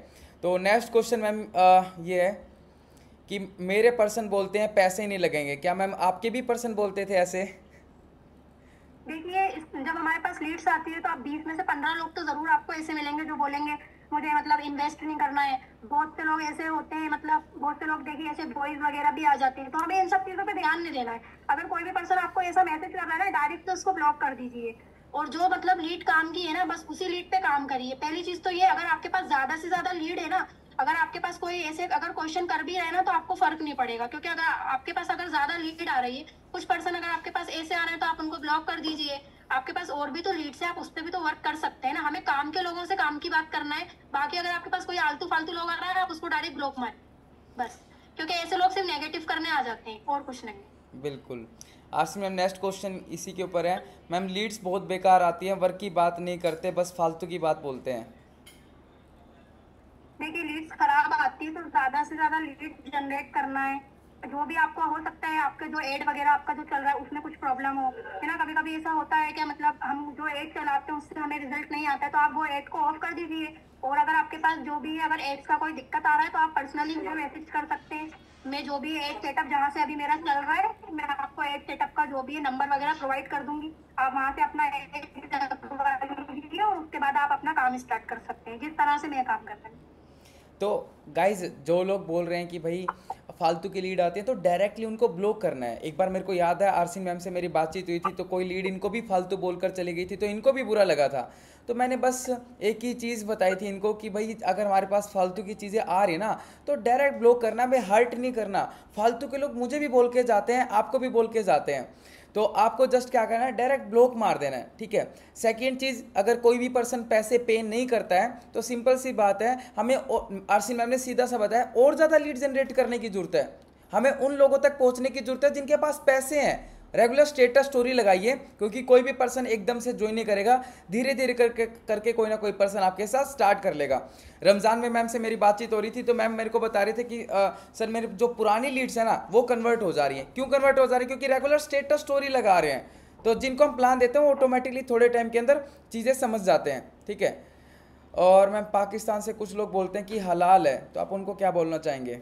तो नेक्स्ट क्वेश्चन मैम ये है कि मेरे पर्सन बोलते हैं पैसे ही नहीं लगेंगे, क्या मैम आपके भी पर्सन बोलते थे ऐसे? देखिए, जब हमारे पास लीड्स आती है तो आप 20 में से 15 लोग तो जरूर आपको ऐसे मिलेंगे जो बोलेंगे मुझे इन्वेस्ट नहीं करना है। बहुत से लोग ऐसे होते हैं, बहुत से लोग देखिए ऐसे बॉयज वगैरह भी आ जाते हैं। तो हमें इन सब चीजों पे ध्यान नहीं देना है। अगर कोई भी पर्सन आपको ऐसा मैसेज कर रहा है ना, डायरेक्ट तो उसको ब्लॉक कर दीजिए और जो लीड काम की है ना बस उसी लीड पे काम करिए। पहली चीज तो ये, अगर आपके पास ज्यादा से ज्यादा लीड है ना, अगर आपके पास कोई ऐसे अगर क्वेश्चन कर भी रहे हैं ना तो आपको फर्क नहीं पड़ेगा, क्योंकि अगर आपके पास ज्यादा लीड आ रही है, कुछ पर्सन अगर आपके पास ऐसे आ रहे हैं तो आप उनको ब्लॉक कर दीजिए। आपके पास और भी तो लीड्स है, आप उस पर भी तो वर्क कर सकते हैं ना। हमें काम के लोगों से काम की बात करना है। बाकी अगर आपके पास कोई आलतू फालतू लोग आ रहा है आप उसको डायरेक्ट ब्लॉक मार बस, क्योंकि ऐसे लोग सिर्फ नेगेटिव करने आ जाते हैं और कुछ नहीं। बिल्कुल। आरसी मैम नेक्स्ट क्वेश्चन इसी के ऊपर है। मैम लीड्स बहुत बेकार आती हैं, वर्क की बात नहीं करते, बस फालतू की बात बोलते हैं। देखिए, लीड्स खराब आती है तो ज्यादा से ज्यादा लीड जनरेट करना है। जो भी आपको हो सकता है आपके जो एड वगैरह आपका जो चल रहा है उसमें कुछ प्रॉब्लम हो, है ना। कभी कभी ऐसा होता है कि हम जो एड चलाते हैं उससे हमें रिजल्ट नहीं आता है, तो आप वो एड को ऑफ कर दीजिए। और अगर आपके पास जो भी है, अगर एड्स का कोई दिक्कत आ रहा है तो आप पर्सनली मुझे मैसेज कर सकते हैं। मैं जो भी एड सेटअप जहाँ से अभी मेरा चल रहा है, मैं आपको एड सेटअप का जो भी है नंबर वगैरह प्रोवाइड कर दूंगी। आप वहाँ से अपना एड लीजिए और उसके बाद आप अपना काम स्टार्ट कर सकते हैं, जिस तरह से मैं काम कर रही हूँ। तो गाइज जो लोग बोल रहे हैं कि भाई फालतू की लीड आती है तो डायरेक्टली उनको ब्लॉक करना है। एक बार मेरे को याद है आरसी मैम से मेरी बातचीत हुई थी, तो कोई लीड इनको भी फालतू बोलकर चली गई थी, तो इनको भी बुरा लगा था। तो मैंने बस एक ही चीज़ बताई थी इनको कि भाई अगर हमारे पास फालतू की चीज़ें आ रही ना तो डायरेक्ट ब्लॉक करना, भाई हर्ट नहीं करना। फालतू के लोग मुझे भी बोल के जाते हैं, आपको भी बोल के जाते हैं, तो आपको जस्ट क्या करना है, डायरेक्ट ब्लॉक मार देना है, ठीक है। सेकंड चीज़, अगर कोई भी पर्सन पैसे पे नहीं करता है तो सिंपल सी बात है, हमें आरसी मैम ने सीधा सा बताया और ज़्यादा लीड जनरेट करने की जरूरत है। हमें उन लोगों तक पहुंचने की जरूरत है जिनके पास पैसे हैं। रेगुलर स्टेटस स्टोरी लगाइए, क्योंकि कोई भी पर्सन एकदम से ज्वाइन नहीं करेगा, धीरे धीरे करके करके कोई ना कोई पर्सन आपके साथ स्टार्ट कर लेगा। रमज़ान में मैम से मेरी बातचीत हो रही थी, तो मैम मेरे को बता रहे थे कि सर मेरे जो पुरानी लीड्स है ना वो कन्वर्ट हो जा रही हैं। क्यों कन्वर्ट हो जा रही है? क्योंकि रेगुलर स्टेटस स्टोरी लगा रहे हैं। तो जिनको हम प्लान देते हैं वो ऑटोमेटिकली थोड़े टाइम के अंदर चीज़ें समझ जाते हैं, ठीक है। और मैम पाकिस्तान से कुछ लोग बोलते हैं कि हलाल है, तो आप उनको क्या बोलना चाहेंगे?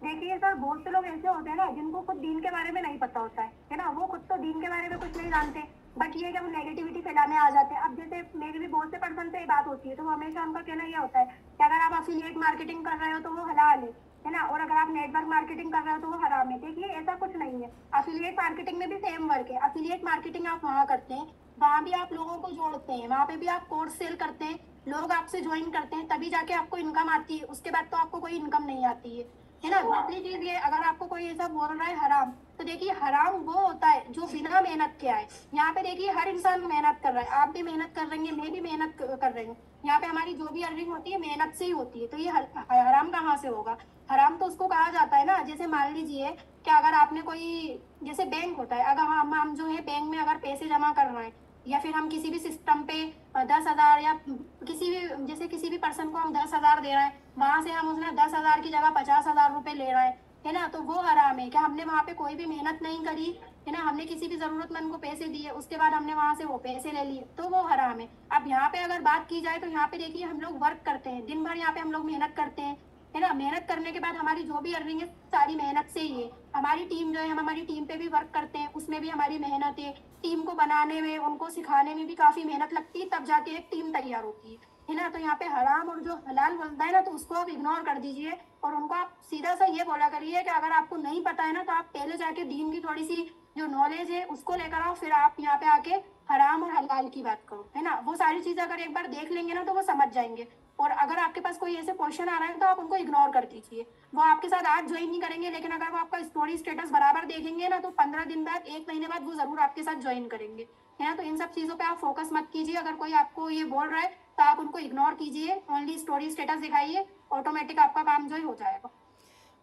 देखिए सर, बहुत से लोग ऐसे होते हैं ना जिनको खुद दीन के बारे में नहीं पता होता है ना, वो खुद तो दीन के बारे में कुछ नहीं जानते, बट ये जब नेगेटिविटी फैलाने आ जाते हैं। अब जैसे मेरी भी बहुत से पर्सन से बात होती है, तो वो हमेशा उनका कहना ये होता है कि अगर आप अफिलिएट मार्केटिंग कर रहे हो तो वो हलाल है ना, और अगर आप नेटवर्क मार्केटिंग कर रहे हो तो वो हराम है। देखिए ऐसा कुछ नहीं है, अफिलिएट मार्केटिंग में भी सेम वर्क है। अफिलिएट मार्केटिंग आप वहाँ करते हैं, वहाँ भी आप लोगों को जोड़ते हैं, वहाँ पे भी आप कोर्स सेल करते हैं, लोग आपसे ज्वाइन करते हैं, तभी जाके आपको इनकम आती है, उसके बाद तो आपको कोई इनकम नहीं आती है ना। दूसरी चीज ये, अगर आपको कोई ऐसा बोल रहा है हराम, तो देखिए हराम वो होता है जो बिना मेहनत के आए। यहाँ पे देखिए हर इंसान मेहनत कर रहा है, आप भी मेहनत कर रही हैं, मैं भी मेहनत कर रही हूँ। यहाँ पे हमारी जो भी अर्निंग होती है मेहनत से ही होती है, तो ये हराम कहाँ से होगा? हराम तो उसको कहा जाता है ना, जैसे मान लीजिए कि अगर आपने कोई, जैसे बैंक होता है, अगर हम जो है बैंक में अगर पैसे जमा कर रहे हैं, या फिर हम किसी भी सिस्टम पे 10,000, या किसी भी, जैसे किसी भी पर्सन को हम 10,000 दे रहे हैं, वहां से हम उसने 10,000 की जगह 50,000 रुपए ले रहे हैं, है ना, तो वो हराम है। क्या हमने वहां पे कोई भी मेहनत नहीं करी, है ना, हमने किसी भी जरूरतमंद को पैसे दिए, उसके बाद हमने वहां से वो पैसे ले लिए, तो वो हराम है। अब यहाँ पे अगर बात की जाए तो यहाँ पे देखिए हम लोग वर्क करते हैं, दिन भर यहाँ पे हम लोग मेहनत करते हैं, है ना, मेहनत करने के बाद हमारी जो भी अर्निंग है सारी मेहनत से ही है। हमारी टीम जो है, हम हमारी टीम पे भी वर्क करते हैं, उसमें भी हमारी मेहनत है। टीम को बनाने में, उनको सिखाने में भी काफी मेहनत लगती है, तब जाके एक टीम तैयार होती है ना। तो यहाँ पे हराम और जो हलाल बोलता है ना, तो उसको आप इग्नोर कर दीजिए, और उनको आप सीधा सा ये बोला करिए कि अगर आपको नहीं पता है ना, तो आप पहले जाके दीन की थोड़ी सी जो नॉलेज है उसको लेकर आओ, फिर आप यहाँ पे आके हराम और हलाल की बात करो, है ना। वो सारी चीजें अगर एक बार देख लेंगे ना तो वो समझ जाएंगे। और अगर आपके पास कोई ऐसे क्वेश्चन आ रहे हैं तो आप उनको इग्नोर कर दीजिए। वो आपके साथ आज ज्वाइन नहीं करेंगे, लेकिन अगर वो आपका स्टोरी स्टेटस बराबर देखेंगे ना, तो 15 दिन बाद, 1 महीने बाद वो जरूर आपके साथ ज्वाइन करेंगे, है ना। तो इन सब चीजों पे आप फोकस मत कीजिए। अगर कोई आपको ये बोल रहा है तो आप उनको इग्नोर कीजिए, ओनली स्टोरी स्टेटस दिखाइए, ऑटोमेटिक आपका काम जो है हो जाएगा।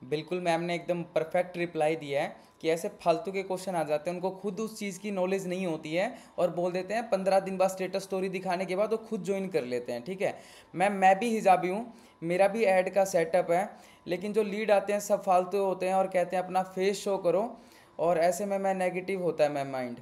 बिल्कुल, मैम ने एकदम परफेक्ट रिप्लाई दिया है कि ऐसे फालतू के क्वेश्चन आ जाते हैं, उनको खुद उस चीज़ की नॉलेज नहीं होती है और बोल देते हैं 15 दिन बाद स्टेटस स्टोरी दिखाने के बाद वो खुद ज्वाइन कर लेते हैं, ठीक है। मैम मैं भी हिजाबी हूँ, मेरा भी ऐड का सेटअप है, लेकिन जो लीड आते हैं सब फालतू होते हैं और कहते हैं अपना फेस शो करो, और ऐसे में मैं नेगेटिव होता है मैम माइंड।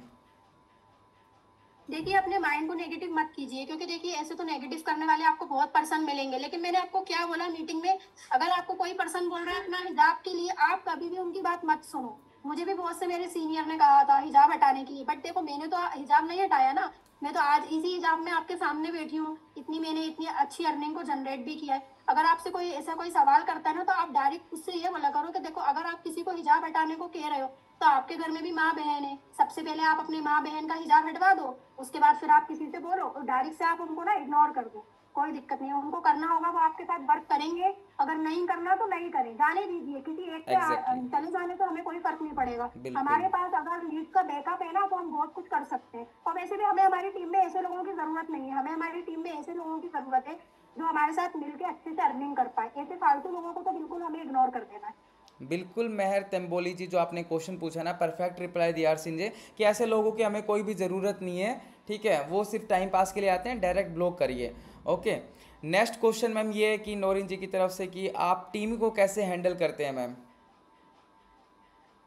देखिए अपने माइंड को नेगेटिव मत कीजिए, क्योंकि देखिए ऐसे तो नेगेटिव करने वाले आपको बहुत पर्सन मिलेंगे, लेकिन मैंने आपको क्या बोला मीटिंग में, अगर आपको कोई पर्सन बोल रहा है अपना हिजाब के लिए, आप कभी भी उनकी बात मत सुनो। मुझे भी बहुत से मेरे सीनियर ने कहा था हिजाब हटाने के लिए, बट देखो मैंने तो हिजाब नहीं हटाया ना। मैं तो आज इसी हिजाब में आपके सामने बैठी हूँ, मैंने इतनी अच्छी अर्निंग को जनरेट भी किया है। अगर आपसे कोई ऐसा कोई सवाल करता है ना, तो आप डायरेक्ट उससे ये बोला करो कि देखो अगर आप किसी को हिजाब हटाने को कह रहे हो, तो आपके घर में भी माँ बहन है, सबसे पहले आप अपनी माँ बहन का हिजाब हटवा दो, उसके बाद फिर आप किसी से बोलो, और डायरेक्ट से आप उनको ना इग्नोर कर दो। कोई दिक्कत नहीं है, उनको करना होगा वो आपके साथ वर्क करेंगे, अगर नहीं करना तो नहीं करें, जाने दीजिए। किसी एक के एग्जैक्टली। चले जाने से हमें कोई फर्क नहीं पड़ेगा। बिल्कुल। हमारे पास अगर लीड का बैकअप है ना, तो हम बहुत कुछ कर सकते हैं। और वैसे भी हमें हमारी टीम में ऐसे लोगों की जरूरत नहीं है, हमें हमारी टीम में ऐसे लोगों की जरूरत है जो हमारे साथ मिलकर अच्छे से अर्निंग कर पाए। ऐसे फालतू लोगों को तो बिल्कुल हमें इग्नोर कर देना है। बिल्कुल मेहर तंबोली जी, जो आपने क्वेश्चन पूछा ना, परफेक्ट रिप्लाई दिया सिंह जी, कि ऐसे लोगों की हमें कोई भी ज़रूरत नहीं है, ठीक है, वो सिर्फ टाइम पास के लिए आते हैं, डायरेक्ट ब्लॉक करिए। ओके। नेक्स्ट क्वेश्चन मैम ये है कि नौरीन जी की तरफ से कि आप टीम को कैसे हैंडल करते हैं मैम?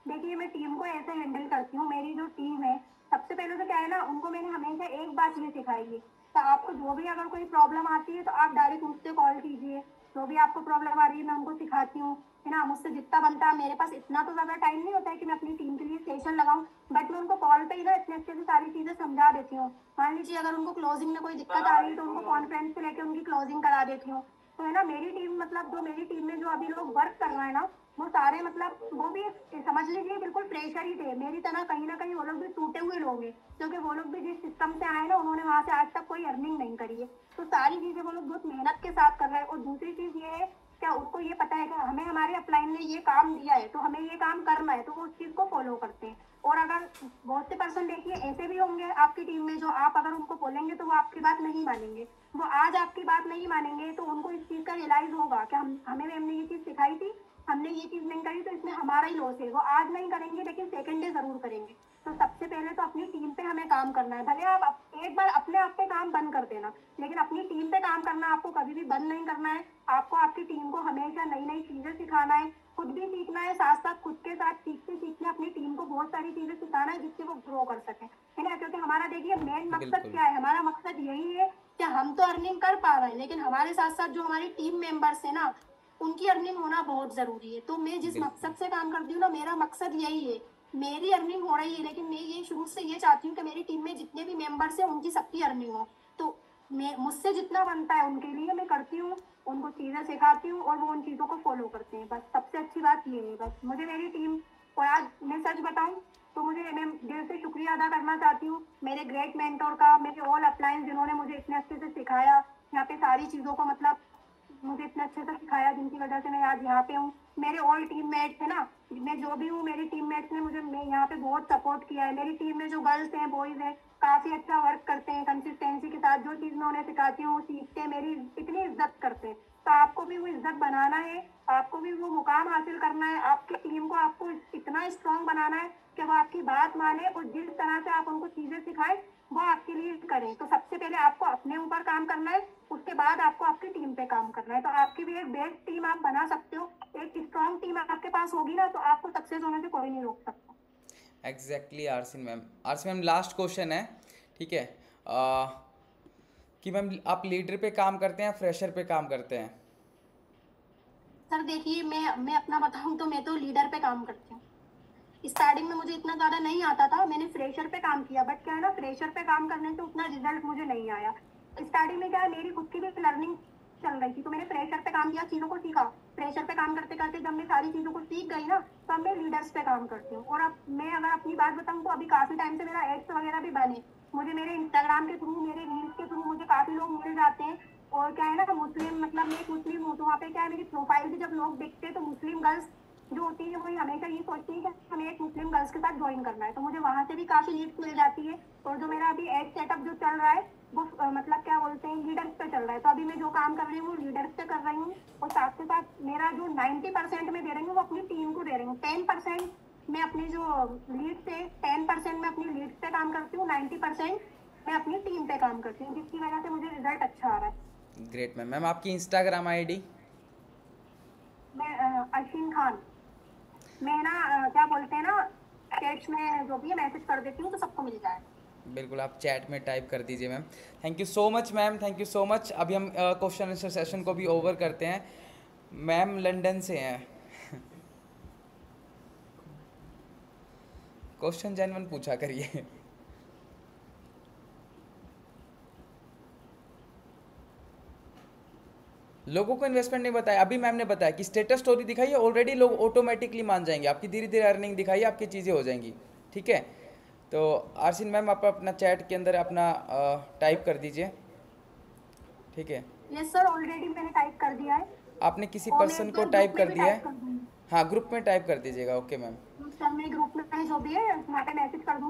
देखिए मैं टीम को ऐसे हैंडल करती हूँ, मेरी जो टीम है, सबसे पहले तो क्या है ना, उनको मैंने हमेशा एक बात ये सिखाई है, तो आपको जो भी अगर कोई प्रॉब्लम आती है तो आप डायरेक्ट मुझसे कॉल कीजिए, जो भी आपको प्रॉब्लम आ रही है मैं उनको सिखाती हूँ, है ना। मुझसे जितना बनता है, मेरे पास इतना तो ज़्यादा टाइम नहीं होता है कि मैं अपनी टीम के लिए सेशन लगाऊं, बट मैं उनको कॉल पे ही ना इतने अच्छे से सारी चीज़ें समझा देती हूँ। मान लीजिए अगर उनको क्लोजिंग में कोई दिक्कत आ रही है तो उनको कॉन्फ्रेंस पे लेके उनकी क्लोजिंग करा देती हूँ। तो है ना, मेरी टीम मतलब जो मेरी टीम में जो अभी लोग वर्क कर रहे हैं ना, वो सारे मतलब वो भी समझ लीजिए बिल्कुल फ्रेशर ही थे मेरी तरह, कहीं ना कहीं वो लोग भी टूटे हुए लोग हैं, क्योंकि वो लोग भी जिस सिस्टम से आए ना, उन्होंने वहां से आज तक कोई अर्निंग नहीं करी है। तो सारी चीजें वो लोग बहुत मेहनत के साथ कर रहे हैं। और दूसरी चीज ये है, क्या उनको ये पता है कि हमें हमारे अपलाइन ने ये काम दिया है तो हमें ये काम करना है, तो वो उस चीज को फॉलो करते हैं। और अगर बहुत से पर्सन देखिए ऐसे भी होंगे आपकी टीम में, जो आप अगर उनको बोलेंगे तो वो आपकी बात नहीं मानेंगे। वो आज आपकी बात नहीं मानेंगे तो उनको इस चीज का रियलाइज होगा कि हम हमें मैम ने ये चीज सिखाई थी, हमने ये चीज नहीं करी, तो इसमें हमारा ही लॉस है। वो आज नहीं करेंगे लेकिन सेकंड डे जरूर करेंगे। तो सबसे पहले तो अपनी टीम पे हमें काम करना है। भले आप एक बार अपने आप पे काम बंद कर देना, लेकिन अपनी टीम पे काम करना आपको कभी भी बंद नहीं करना है। आपको आपकी टीम को हमेशा नई नई चीजें सिखाना है, खुद भी सीखना है, साथ साथ खुद के साथ सीखते सीखते अपनी टीम को बहुत सारी चीजें सिखाना है जिससे वो ग्रो कर सके, है ना। क्योंकि हमारा देखिए मेन मकसद बिल्कुल क्या है, हमारा मकसद यही है कि हम तो अर्निंग कर पा रहे हैं, लेकिन हमारे साथ साथ जो हमारी टीम मेंबर्स है ना, उनकी अर्निंग होना बहुत जरूरी है। तो मैं जिस बिल्कुल मकसद से काम करती हूँ ना, मेरा मकसद यही है। मेरी अर्निंग हो रही है, लेकिन मैं ये शुरू से ये चाहती हूँ कि मेरी टीम में जितने भी मेंबर्स हैं उनकी सबकी अर्निंग हो। तो मैं मुझसे जितना बनता है उनके लिए मैं करती हूँ, उनको चीजें सिखाती हूँ और वो उन चीजों को फॉलो करते हैं। बस सबसे अच्छी बात ये है, बस मुझे मेरी टीम। और आज मैं सच बताऊं तो मैं दिल से शुक्रिया अदा करना चाहती हूँ मेरे ग्रेट मेंटोर का, मेरे ऑल अपलायंस जिन्होंने मुझे इतने अच्छे से सिखाया, यहाँ पे सारी चीजों को मतलब मुझे इतना अच्छे से सिखाया, जिनकी वजह से मैं आज यहाँ पे हूँ। मेरे ऑल टीममेट्स है ना, मैं जो भी हूँ मेरी टीममेट्स ने मुझे मैं यहाँ पे बहुत सपोर्ट किया है। मेरी टीम में जो गर्ल्स हैं बॉयज हैं काफी अच्छा वर्क करते हैं, कंसिस्टेंसी के साथ जो चीज मैं उन्हें सिखाती हूँ वो सीखते हैं, मेरी इतनी इज्जत करते हैं। तो आपको भी वो इज्जत बनाना है, आपको भी वो मुकाम हासिल करना है, आपकी टीम को आपको इतना स्ट्रांग बनाना है कि वो आपकी बात माने और जिस तरह से आप उनको चीजें सिखाएं वो आपके लिए करें। तो सबसे पहले आपको अपने ऊपर काम करना है, उसके बाद आपको आपकी टीम पे काम करना है। तो आपकी भी एक बेस्ट टीम आप बना सकते हो। एक स्ट्रांग टीम आपके पास होगी ना, तो आपको सक्सेस होने से कोई नहीं रोक सकता। Exactly arsine ma'am last question है, ठीक है। आ, कि मैम आप लीडर पे काम करते हैं, फ्रेशर पे काम करते हैं? सर देखिए, मैं अपना बताऊं तो मैं तो लीडर पे काम करती हूँ। स्टार्टिंग में मुझे इतना ज्यादा नहीं आता था, मैंने फ्रेशर पे काम किया, बट क्या है ना, फ्रेशर पे काम करने से उतना रिजल्ट मुझे नहीं आया। स्टार्टिंग में क्या है, मेरी खुद की भी लर्निंग चल रही थी, तो मैंने फ्रेशर पे काम किया, चीजों को सीखा। फ्रेशर पे काम करते करते जब मैं सारी चीजों को सीख गई ना, तो अब मैं लीडर्स पे काम करती हूँ। और अब मैं अगर अपनी बात बताऊँ तो अभी काफी टाइम से मेरा एड्स वगैरह भी बने, मुझे मेरे इंस्टाग्राम के थ्रू, मेरे रील्स के थ्रू मुझे काफी लोग मिल जाते हैं। और क्या है ना, मुस्लिम मतलब मैं एक मुस्लिम हूँ, तो वहाँ पे क्या है, मेरी प्रोफाइल भी जब लोग देखते हैं तो मुस्लिम गर्ल्स जो होती है वही हमेशा ये सोचती है कि हमें एक मुस्लिम गर्ल्स के साथ ज्वाइन करना है, तो मुझे वहां से भी काफी लीड्स मिल जाती है। और जो मेरा अभी एड सेटअप जो चल रहा है वो मतलब क्या बोलते हैं, लीडर्स पे चल रहा है। तो अभी मैं जो काम कर रही हूँ वो लीडर्स पे कर रही हूँ, और साथ के साथ मेरा जो 90% में दे रही हूँ वो अपनी टीम को दे रही हूँ। 10% मैं अपनी जो लीड से 10% मैं अपनी लीड पे काम करती हूँ, 90% मैं अपनी टीम पे काम करती हूँ, जिसकी वजह से मुझे रिजल्ट अच्छा आ रहा है। Great ma'am. मैम आपकी इंस्टाग्राम आईडी? मैं अरशीन खान, मैं ना क्या बोलते हैं ना, चैट्स में जो भी है मैसेज कर देती हूँ तो सबको मिल जाए। बिल्कुल, आप चैट में टाइप कर दीजिए ma'am. Thank you so much ma'am, thank you so much. अभी हम क्वेश्चन आंसर सेशन को भी ओवर करते हैं। मैम लंदन से हैं। क्वेश्चन जेन्युइन पूछा करिए। लोगों को इन्वेस्टमेंट नहीं बताया, अभी मैम ने बताया कि स्टेटस स्टोरी दिखाइए, ऑलरेडी लोग ऑटोमेटिकली मान जाएंगे। आपकी धीरे धीरे अर्निंग दिखाइए, आपकी चीज़ें हो जाएंगी, ठीक है। तो आरसीन मैम आप अपना चैट के अंदर अपना टाइप कर दीजिए, ठीक है। यस सर, ऑलरेडी मैंने टाइप कर दिया है, आपने किसी और मैं पर्सन एक को बार ग्रुप टाइप में कर भी दिया टाइप है? कर दूंगी। हाँ, ग्रुप में टाइप कर दीजिएगा। Okay ma'am. सर मैं ग्रुप में जो भी है वहाँ पे मैसेज कर दूंगी।